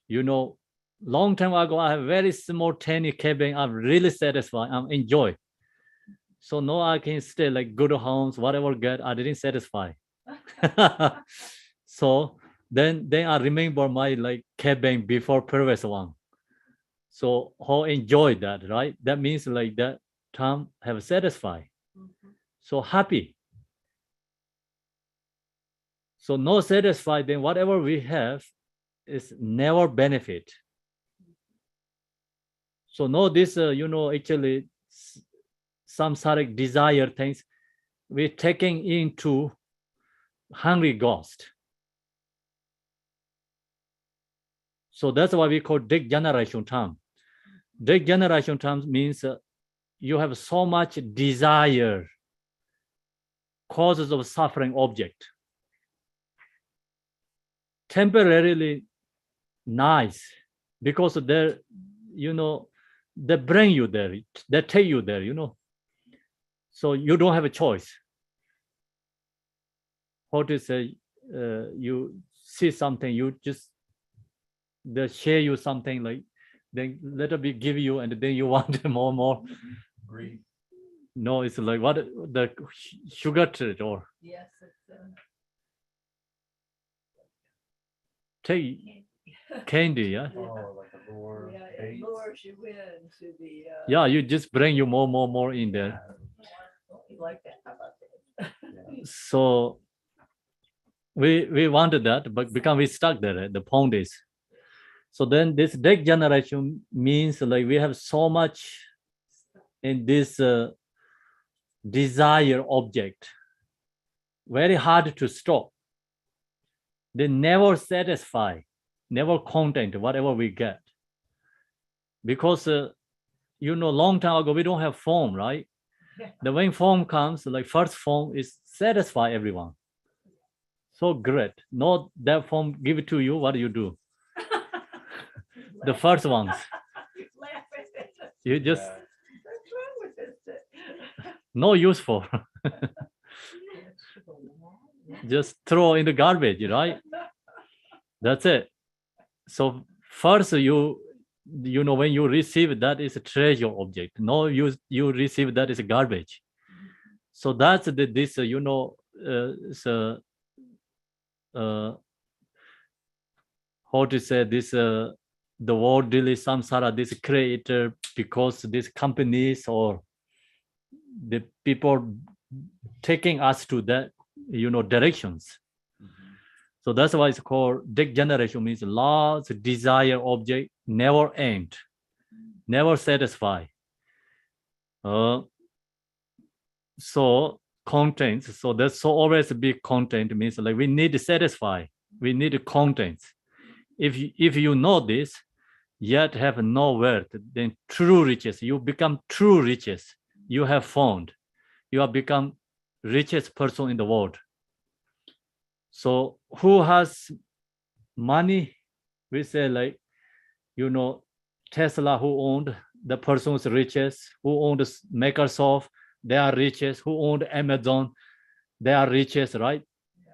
You know, long time ago, I have very small tiny cabin. I'm really satisfied. I'm enjoy. So now I can stay like good homes, whatever get. I didn't satisfy. So then I remember my like cabin before previous one. So how enjoy that, right? That means like that time have satisfied. So happy. So no satisfied, then whatever we have is never benefit. So no this, you know, actually samsaric desire things, we're taking into hungry ghost. So that's why we call degeneration time. Degeneration time means you have so much desire, causes of suffering object. Temporarily nice, because they, you know, they bring you there, they take you there, you know. So you don't have a choice. How to say, you see something, you just, they share you something like, then let it be give you, and then you want more and more. Greed. No, it's like what the sugar treat or Yes, it's take candy, yeah. Oh, like a lure, bait. you into the. Yeah, you just bring you more in there. You like that? How about that? So we wanted that, but become we stuck there. The point is, so then this degeneration means like we have so much in this desire object, very hard to stop. They never satisfy, never content whatever we get, because you know, long time ago we don't have form, right? The when form comes, like first form is satisfy everyone. So great. Not that form give it to you, what do you do? The first ones, Laugh at it. you just Yeah. What's wrong with this? no useful. Just throw in the garbage, right? That's it. So first you know, when you receive that is a treasure object. No, you receive that is a garbage. So that's this you know, how to say this, the worldly samsara, this creator, because these companies or the people taking us to that, you know, directions. So that's why it's called degeneration, means large desire object, never end, never satisfy. So contents, so that's so always big content means like we need to satisfy, we need contents. If you know this, yet have no worth, then true riches, you become true riches. You have found, you have become richest person in the world. So who has money? We say like, you know, Tesla, who owned the person's riches, who owned Microsoft, they are riches, who owned Amazon, they are riches, right?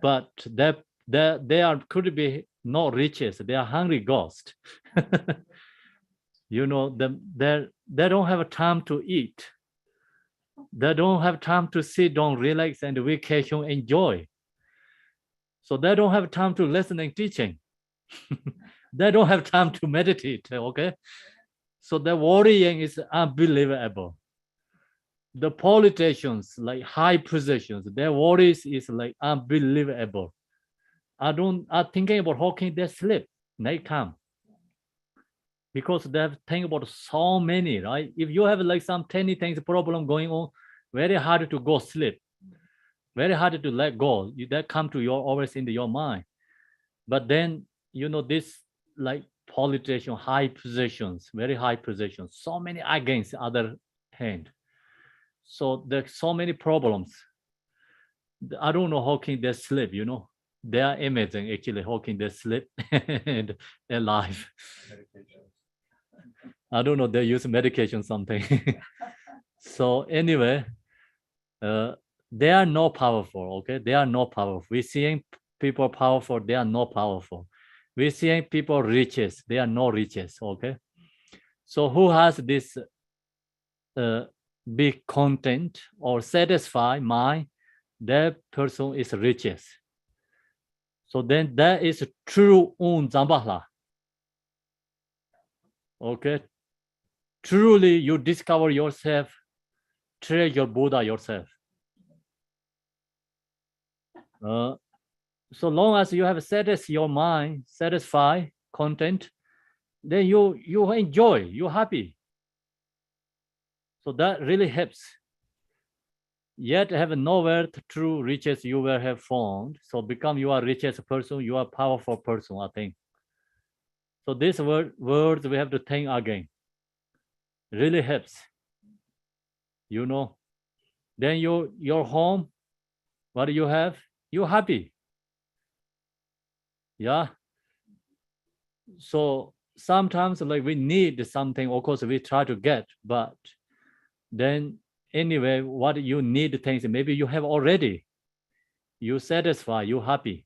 But they are could be not riches, they are hungry ghosts. You know, they don't have time to eat. They don't have time to sit down, relax, and vacation, enjoy. So they don't have time to listen and teaching. They don't have time to meditate, okay? So the worrying is unbelievable. The politicians, like high positions, their worries is like unbelievable. I'm thinking about how can they sleep nighttime, because they have think about so many, right? If you have like some tiny things problem going on, very hard to go sleep. Very hard to let go. That come to your always into your mind. But then, you know, this like politician, high positions, very high positions, so many against other hand. So there's so many problems. I don't know how can they sleep, you know. They are amazing actually, how can they sleep and alive. I don't know, they use medication something. So anyway, they are not powerful, okay? They are not powerful. We're seeing people powerful, they are not powerful. We're seeing people riches, they are not riches, okay? So who has this big content or satisfy mind, that person is riches. So then that is true un zambahla. Okay. Truly you discover yourself, train your Buddha yourself. So long as you have satisfied your mind, satisfy content, then you enjoy, you're happy. So that really helps. Yet have nowhere true riches you will have found. So become you are richest person, you are powerful person, I think. So these words we have to think again. Really helps. You know. Then your home, what do you have? You're happy. Yeah. So sometimes like we need something, of course we try to get, but then anyway, what you need things, maybe you have already. You satisfy, you happy.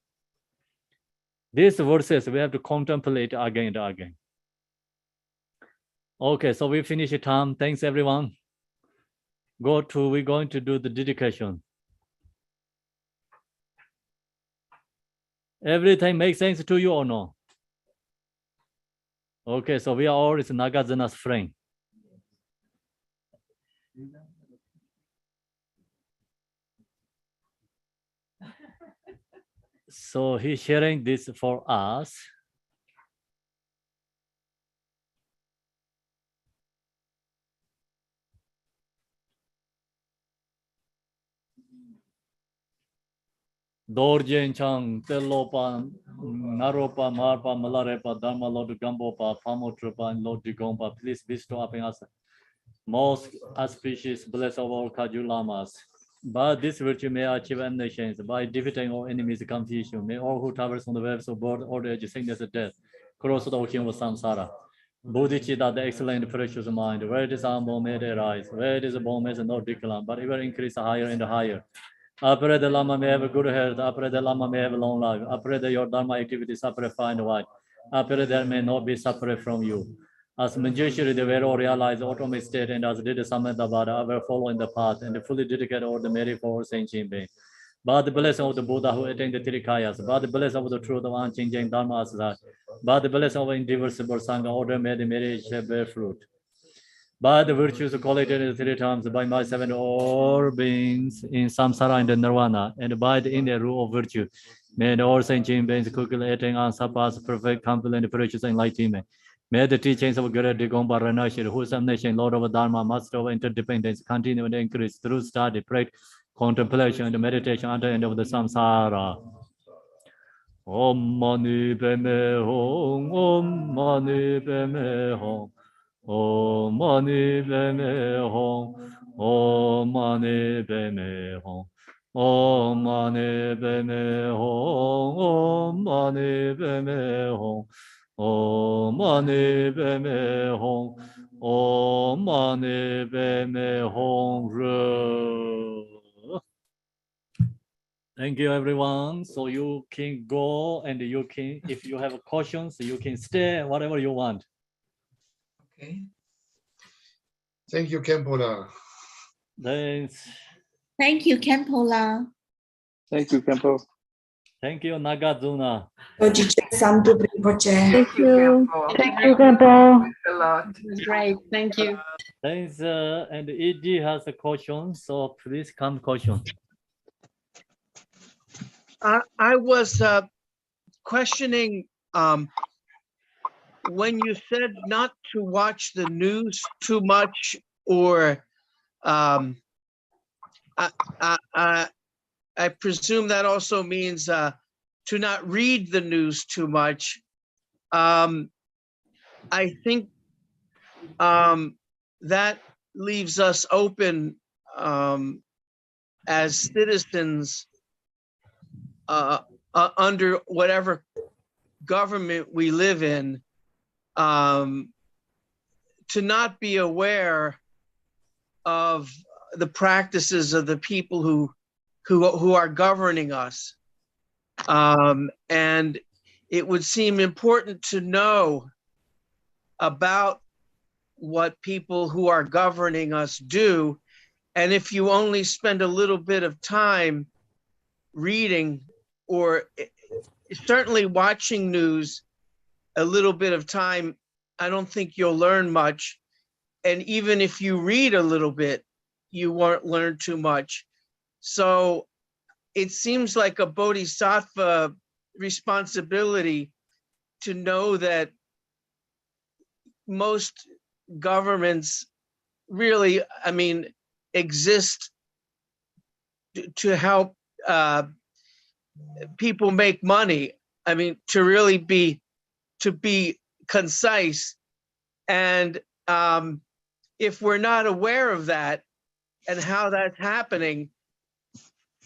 These verses we have to contemplate again and again. Okay, so we finish the time. Thanks everyone. We're going to do the dedication. Everything makes sense to you or no? Okay, so we are all is Nagarjuna's friend. So he's sharing this for us. Dorjen Chang, Telopa, Naropa, Marpa, Malarepa, Dharma, Lord Gambopa, Pamotropa, and Lord Digompa, please bestow upon us most auspicious bless of all Kajulamas. By this virtue may achieve nations, by defeating all enemies confusion, may all who traverse on the webs of birth, old age, sickness, and death, cross the ocean of samsara. Bodhicitta, the excellent precious mind, where it is humble, may they rise, where it is born, may not decline, but ever increase higher and higher. I pray the Lama may have a good health. I pray the Lama may have a long life. I pray that your Dharma activities are find wide. I pray that may not be separate from you. As Manjushri, the Vero realized automatic state, and as did Samantabhada, I will follow in the path and fully dedicate all the merit for Saint Jinping. By the blessing of the Buddha who attained the Tirikayas, by the blessing of the truth of unchanging Dharma Asada, by the blessing of indivisible Sangha, order may the merit shall bear fruit. By the virtues collected 3 times by my 7 all beings in samsara and nirvana, and by the inner rule of virtue, may the all sentient beings quickly attain and surpass perfect, complete, and precious enlightenment. May the teachings of Guru Digompa Ranashir, whose nation, Lord of Dharma, Master of interdependence, continue and increase through study, practice, contemplation, and meditation unto the end of the samsara. Om Mani Padme Hum, Om Mani Padme Hum. Om Mani Padme Hum, Om Mani Padme Hum, Om Mani Padme Hum, Om Mani Padme Hum, Om Mani Padme Hum, Om Mani Padme Hum. Thank you, everyone. So you can go and you can, if you have questions, you can stay, whatever you want. Okay. Thank you, Kempola. Thanks. Thank you, Kempola. Thank you, Kempo. Thank you, Nagarjuna. Thank you. Thank you, Grandpa. a lot. Great. Thank you. Thanks. And ED has a question, so please come question. I was questioning when you said not to watch the news too much, or I presume that also means to not read the news too much. I think that leaves us open as citizens under whatever government we live in, to not be aware of the practices of the people who are governing us. And it would seem important to know about what people who are governing us do. And if you only spend a little bit of time reading, or certainly watching news, a little bit of time, I don't think you'll learn much. And even if you read a little bit, you won't learn too much. So it seems like a bodhisattva responsibility to know that most governments really, I mean, exist to help people make money. I mean, to really be concise. And if we're not aware of that and how that's happening,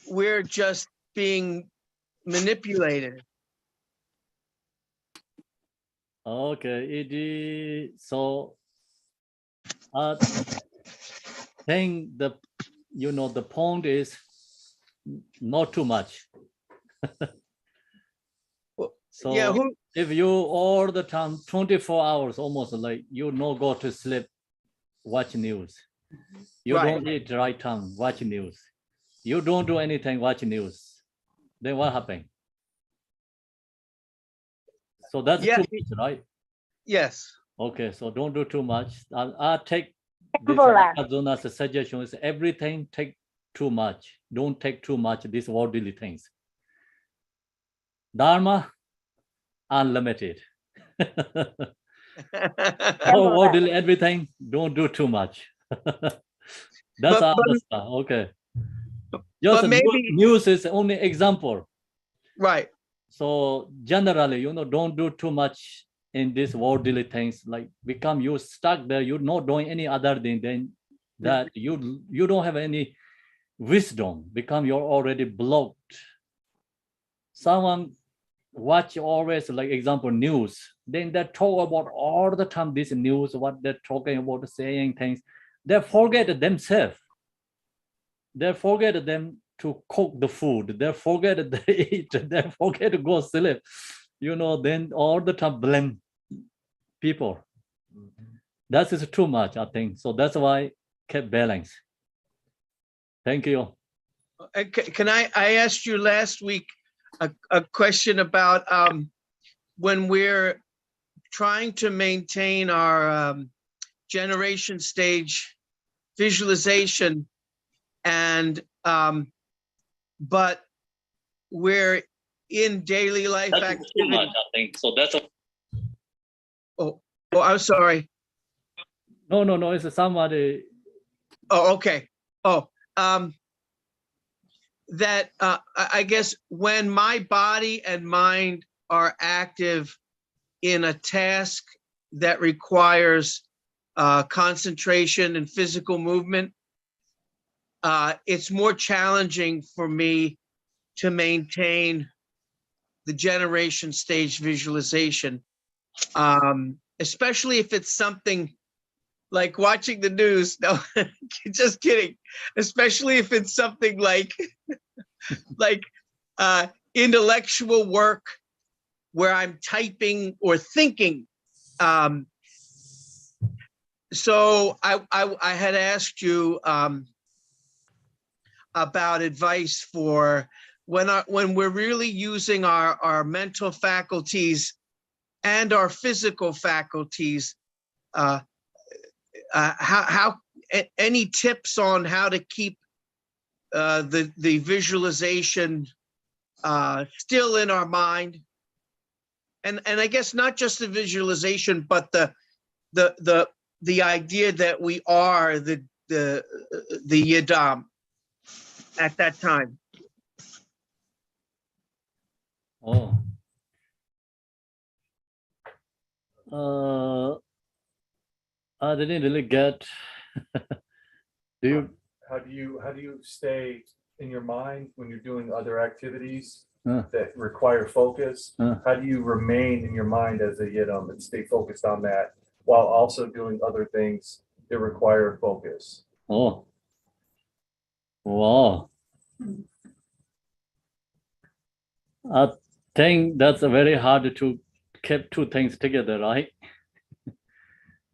we're just being manipulated. Okay, it is so. I think the point is not too much. So Yeah, if you all the time 24 hours almost like you no go to sleep, watch news. You Right. don't eat right time, watch news. You don't do anything, watch news. Then what happened? So that's Yeah. too much, right? Yes. Okay, so don't do too much. I'll take this Nagarjuna's suggestion is everything take too much. Don't take too much these worldly things. Dharma, unlimited. Worldly everything, don't do too much. That's our understand. Okay. Just but maybe news is only example. Right. So generally, don't do too much in these worldly things. Like become you stuck there. You're not doing any other thing than that. You don't have any wisdom. Become you're already blocked. Someone watch always like example news. Then they talk about all the time this news. What they're talking about, saying things. They forget themselves. They forget them to cook the food. They forget they eat. They forget to go sleep. Then all the time blame people. That is too much, I think. So that's why keep balance. Thank you. Can I asked you last week a question about when we're trying to maintain our generation stage visualization, and but we're in daily life That's activity. too much, I think. So that's Oh, I'm sorry. No, it's somebody. Oh, okay. Oh, that I guess when my body and mind are active in a task that requires concentration and physical movement, it's more challenging for me to maintain the generation stage visualization, especially if it's something like watching the news. No, just kidding. Especially if it's something like intellectual work where I'm typing or thinking. So I had asked you about advice for when we're really using our mental faculties and our physical faculties. How any tips on how to keep the visualization still in our mind, and I guess not just the visualization, but the idea that we are the Yidam at that time. Oh. I didn't really get. Do you? How do you stay in your mind when you're doing other activities Uh, that require focus? uh. How do you remain in your mind as a yidam and stay focused on that while also doing other things that require focus? Oh. Wow. I think that's a very hard to keep two things together, right?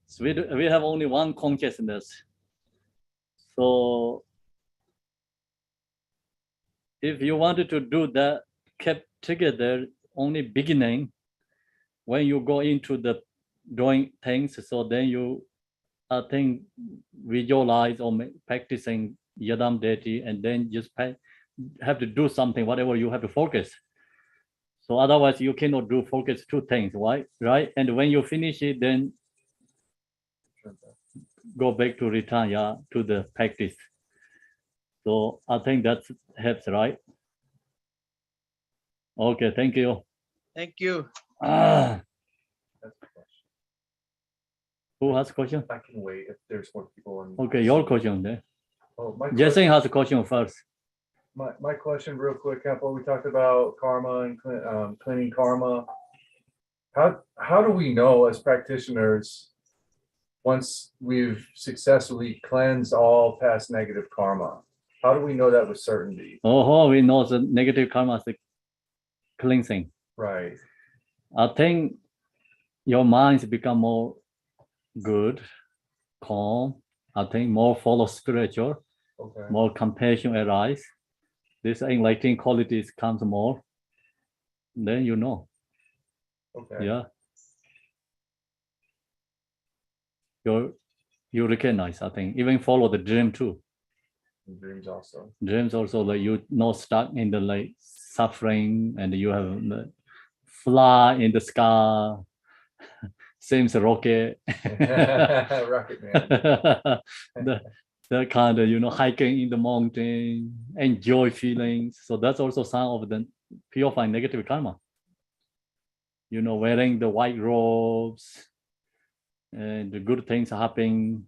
So we have only one consciousness. So if you wanted to do that, kept together, only beginning, when you go into the doing things, so then you, I think, visualize or practicing yadam deity, and then just have to do something, whatever you have to focus. So otherwise you cannot do focus two things, right? And when you finish it, then go back to return, yeah, to the practice. So I think that helps, right? Okay, thank you. Thank you. Ah, That's the question. who has question? I can wait if there's more people. Okay, your question then. Oh, my Jason question, has a question first. my question real quick, Kempo, we talked about karma and cleaning karma. How do we know as practitioners, once we've successfully cleansed all past negative karma, how do we know that with certainty? Oh, we know the negative karma is the cleansing. Right. I think your minds become more good, calm. I think more follow spiritual, Okay. more compassion arise. This enlightening qualities comes more. Then you know. Okay. Yeah. You recognize, I think, even follow the dream too. And dreams also. Dreams also, like you not stuck in the like suffering, and you have the fly in the sky, seems a rocket. Rocket Man. the kind of, hiking in the mountain, enjoy feelings. So that's also sign of the purifying negative karma. Wearing the white robes, and the good things happen.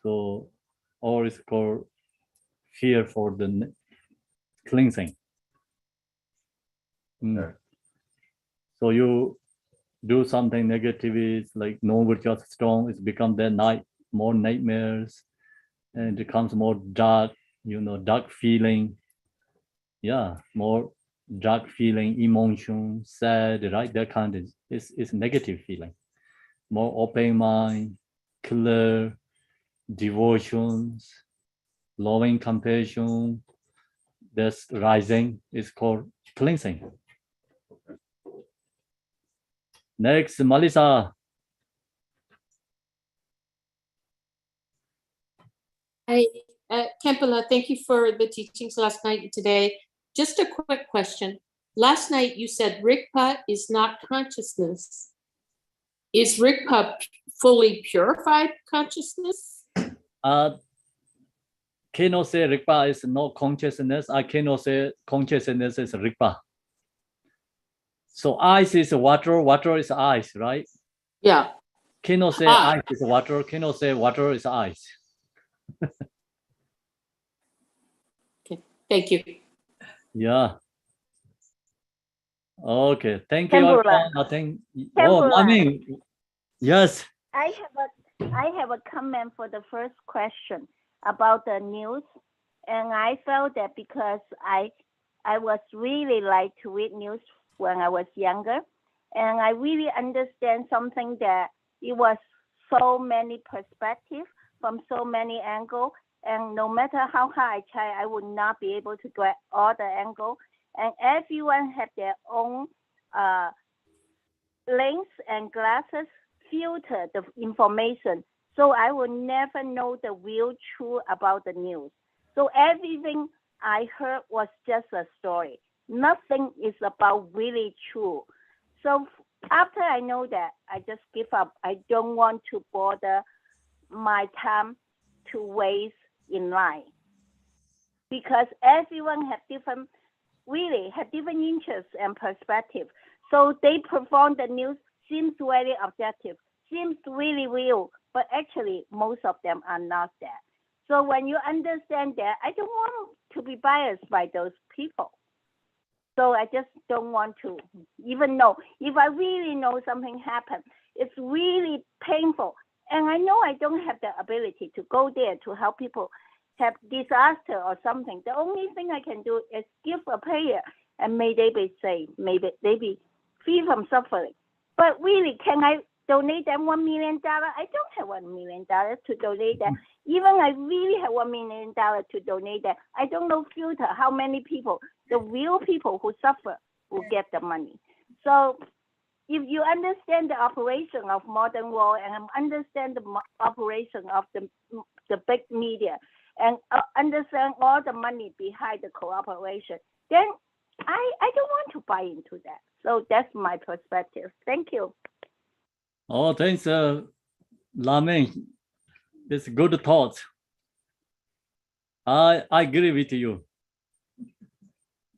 So all is called fear for the cleansing. Okay. So you do something negative, is like no just strong, it's become that night, more nightmares, and it becomes more dark, dark feeling. Yeah, more dark feeling, emotion, sad, right? That kind of is negative feeling. More open mind, clear, devotions, loving compassion, that's rising, is called cleansing. Next, Melissa. Hi, Kempala, thank you for the teachings last night and today. Just a quick question. Last night you said Rigpa is not consciousness. Is Rigpa fully purified consciousness? Cannot say Rigpa is not consciousness. I cannot say consciousness is Rigpa. So ice is water, water is ice, right? Yeah. Cannot say ice is water, cannot say water is ice. Okay, thank you. Yeah. Okay, thank you. I think. Oh, I mean, yes. I have a comment for the first question about the news, and I felt that because I was really like to read news when I was younger, and I really understand something that it was so many perspectives from so many angles, and no matter how hard I try, I would not be able to get all the angles, and everyone have their own lens and glasses filter the information, so I will never know the real truth about the news. So everything I heard was just a story. Nothing is about really true. So after I know that, I just give up. I don't want to bother my time to waste in line, because everyone have different really have different interests and perspective. So they perform the news seems very objective, seems really real, but actually most of them are not that. So when you understand that, I don't want to be biased by those people. So I just don't want to even know. If I really know something happened, it's really painful. And I know I don't have the ability to go there to help people have disaster or something. The only thing I can do is give a prayer and may they be saved, may they be free from suffering. But really, can I donate them $1 million? I don't have $1 million to donate them. Even I really have $1 million to donate them. I don't know filter how many people, the real people who suffer, will get the money. So if you understand the operation of modern world and understand the operation of the big media and understand all the money behind the cooperation, then I don't want to buy into that. So that's my perspective. Thank you. Oh, thanks, Laming. It's good thought. I agree with you.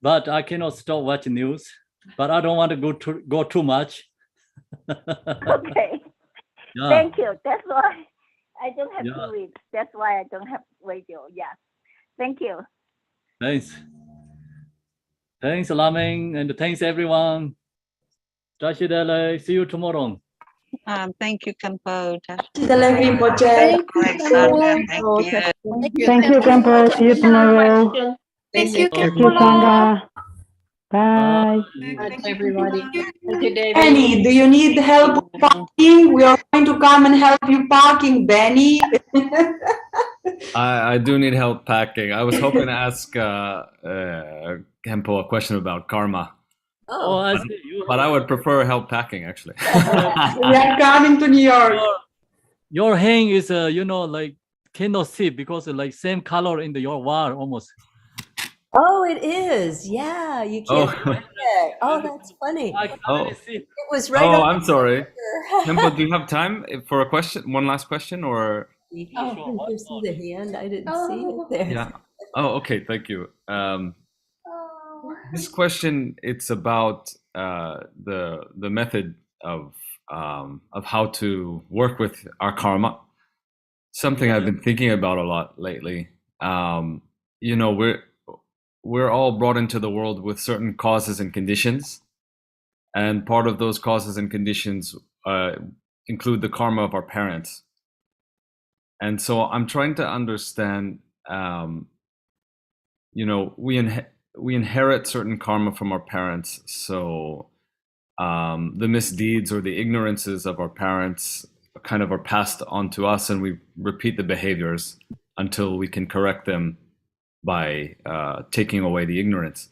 But I cannot stop watching news. But I don't want to go too much. Okay. Yeah. Thank you. That's why I don't have Yeah. to read. That's why I don't have radio. Yeah. Thank you. Thanks. Thanks, Laming, and thanks everyone. Tashidele, see you tomorrow. Thank you, Kampo. Dale Rinpoche. Thank you, Kampo. See you tomorrow. Thank you, Thank you, Sangha. Bye. Bye, everybody. Thank you, David. Benny, do you need help parking? We are going to come and help you parking, Benny. I do need help packing. I was hoping to ask Kempo a question about karma, Oh, I see. You but I would prefer help packing actually. We are coming to New York. your hand is like cannot see because like same color in your wall almost. Oh, it is. Yeah, you Oh. can't see it. Oh, that's funny. I can't Oh. really see. It was right Oh, on I'm the sorry. picture. Kempo, do you have time for a question? One last question, or Oh, did you see the hand? I didn't see it there. yeah? Oh, okay. Thank you. Oh. This question, it's about the method of how to work with our karma. Something I've been thinking about a lot lately. We're all brought into the world with certain causes and conditions, and part of those causes and conditions include the karma of our parents. And so I'm trying to understand. We inherit certain karma from our parents. So the misdeeds or the ignorances of our parents kind of are passed on to us, and we repeat the behaviors until we can correct them by taking away the ignorance.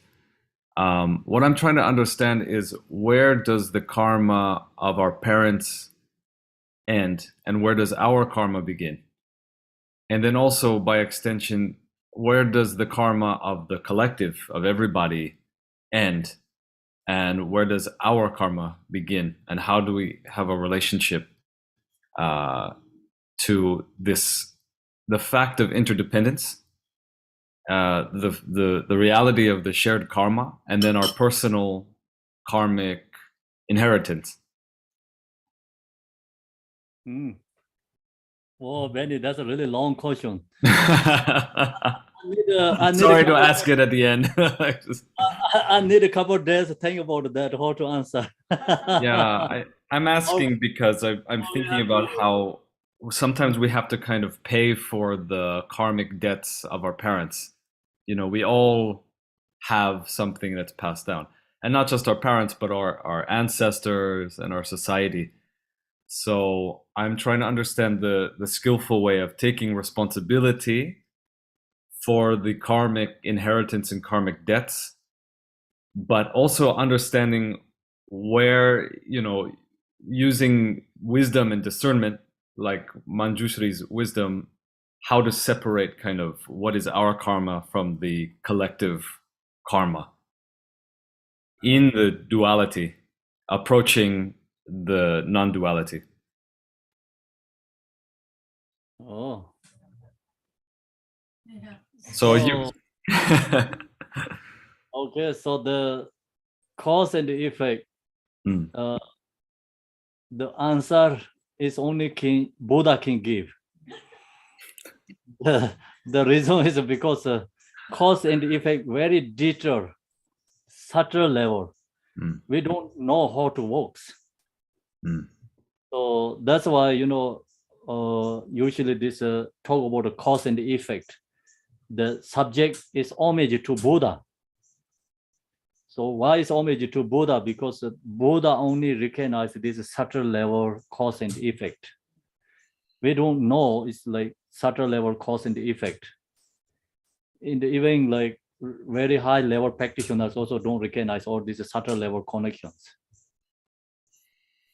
What I'm trying to understand is, where does the karma of our parents end, and where does our karma begin? And then also, by extension, where does the karma of the collective, of everybody, end? And where does our karma begin? And how do we have a relationship to the fact of interdependence, the reality of the shared karma, and then our personal karmic inheritance? Oh, Benny, that's a really long question. Sorry to ask it at the end. I need a couple of days to think about that, how to answer. Yeah, I'm asking because I'm thinking about how sometimes we have to kind of pay for the karmic debts of our parents. We all have something that's passed down, and not just our parents, but our ancestors and our society. So I'm trying to understand the skillful way of taking responsibility for the karmic inheritance and karmic debts, but also understanding where, using wisdom and discernment, like Manjushri's wisdom, how to separate kind of what is our karma from the collective karma in the duality, approaching the non-duality. Oh. So you Okay, so the cause and the effect, the answer is only Buddha can give. The reason is because cause and effect very detailed, subtle level. We don't know how to work. So that's why, usually this talk about the cause and the effect. The subject is homage to Buddha. So why is homage to Buddha? Because Buddha only recognizes this subtle level cause and effect. We don't know it's like subtle level cause and effect. In the even like very high level practitioners also don't recognize all these subtle level connections.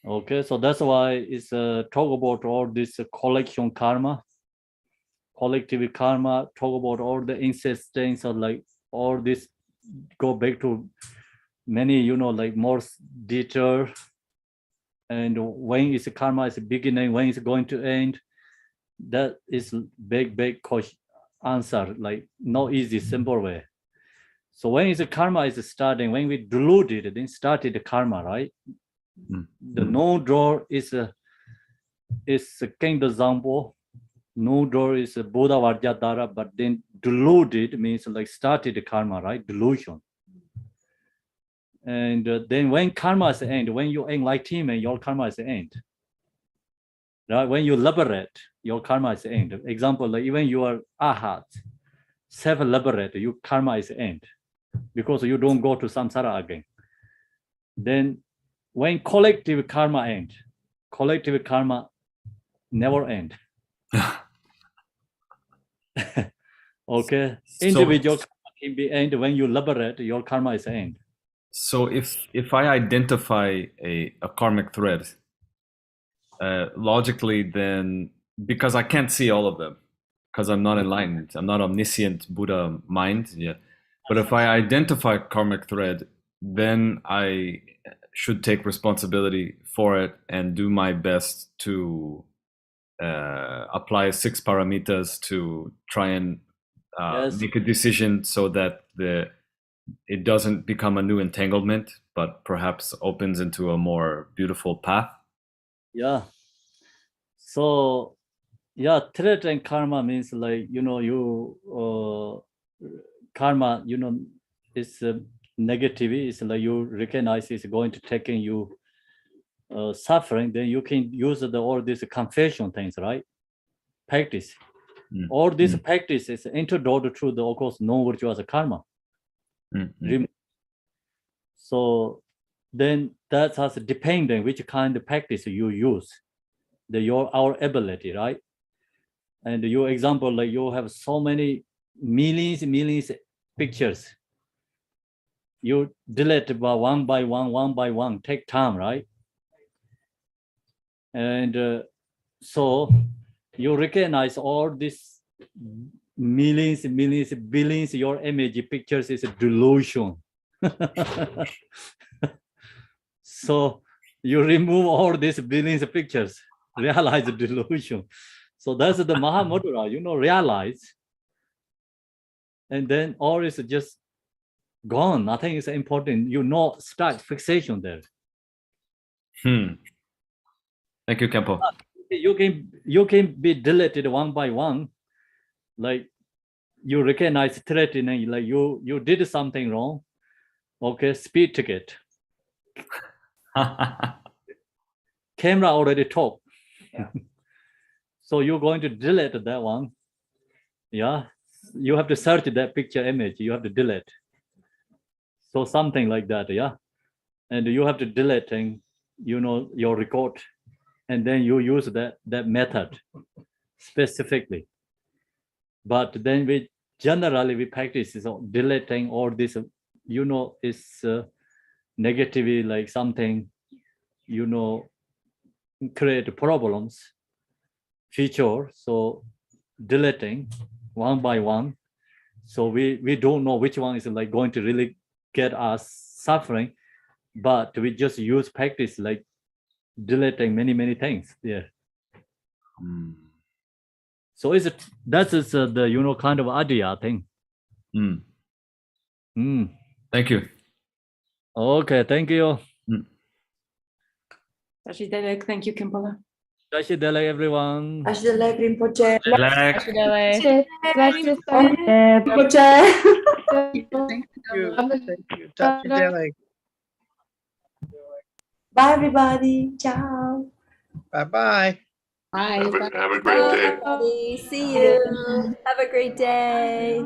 Okay, so that's why it's talk about all this collection karma, collective karma, talk about all the insistence of like all this go back to many, like more detail, and when is karma is beginning, when is going to end. That is big answer, like no easy simple way. So when is the karma is starting, when we dilute it, then started the karma, right? The no door is a kind example. No door is a Buddha Vajradhara, but then diluted means like started the karma, right? Delusion. And then when karma is the end, when you enlightenment, your karma is the end. Right? When you liberate, your karma is the end. Example, like even you are ahat, self-liberate, your karma is the end. Because you don't go to samsara again. Then when collective karma end, collective karma never end. Okay, individual karma can be end. When you liberate, your karma is end. So if I identify a karmic thread, logically, then because I can't see all of them, because I'm not enlightened, I'm not omniscient Buddha mind yet. But if I identify a karmic thread, then I should take responsibility for it and do my best to apply 6 paramitas to try and make a decision so that it doesn't become a new entanglement, but perhaps opens into a more beautiful path. Yeah. So, yeah, threat and karma means like, karma, it's negative. It's like you recognize it's going to take in you suffering. Then you can use all these confession things, right? Practice. All these practice is introduced through the, of course, non-virtuous karma. So then that has depending which kind of practice you use, our ability, right? And your example, like you have so many millions pictures. You delete one by one, take time, right? And so you recognize all these millions, billions, your image pictures is a delusion. So you remove all these billions of pictures, realize the delusion. So that's the Mahamudra, realize. And then all is just gone. Nothing is important. Start fixation there. Thank you, Kempo. You can be deleted one by one. Like you recognize threatening, like you did something wrong. Okay, speed ticket. Camera already talk. Yeah. So you're going to delete that one. Yeah, you have to search that picture image. You have to delete. So something like that, yeah. And you have to delete, your record, and then you use that method specifically. But then we generally practice deleting all this. Is negatively like something. Create problems. Feature, so deleting one by one, so we don't know which one is like going to really get us suffering, but we just use practice like deleting many things. Yeah. So that is the kind of idea thing. Thank you. Okay, thank you. Thank you, Kempola. Dashidele, everyone. Ashdalek Rinpoche. Black. Rinpoche. Thank you. Dr. Dele. Bye, everybody. Ciao. Bye-bye. Bye. Have a great day. Everybody, see you. Have a great day.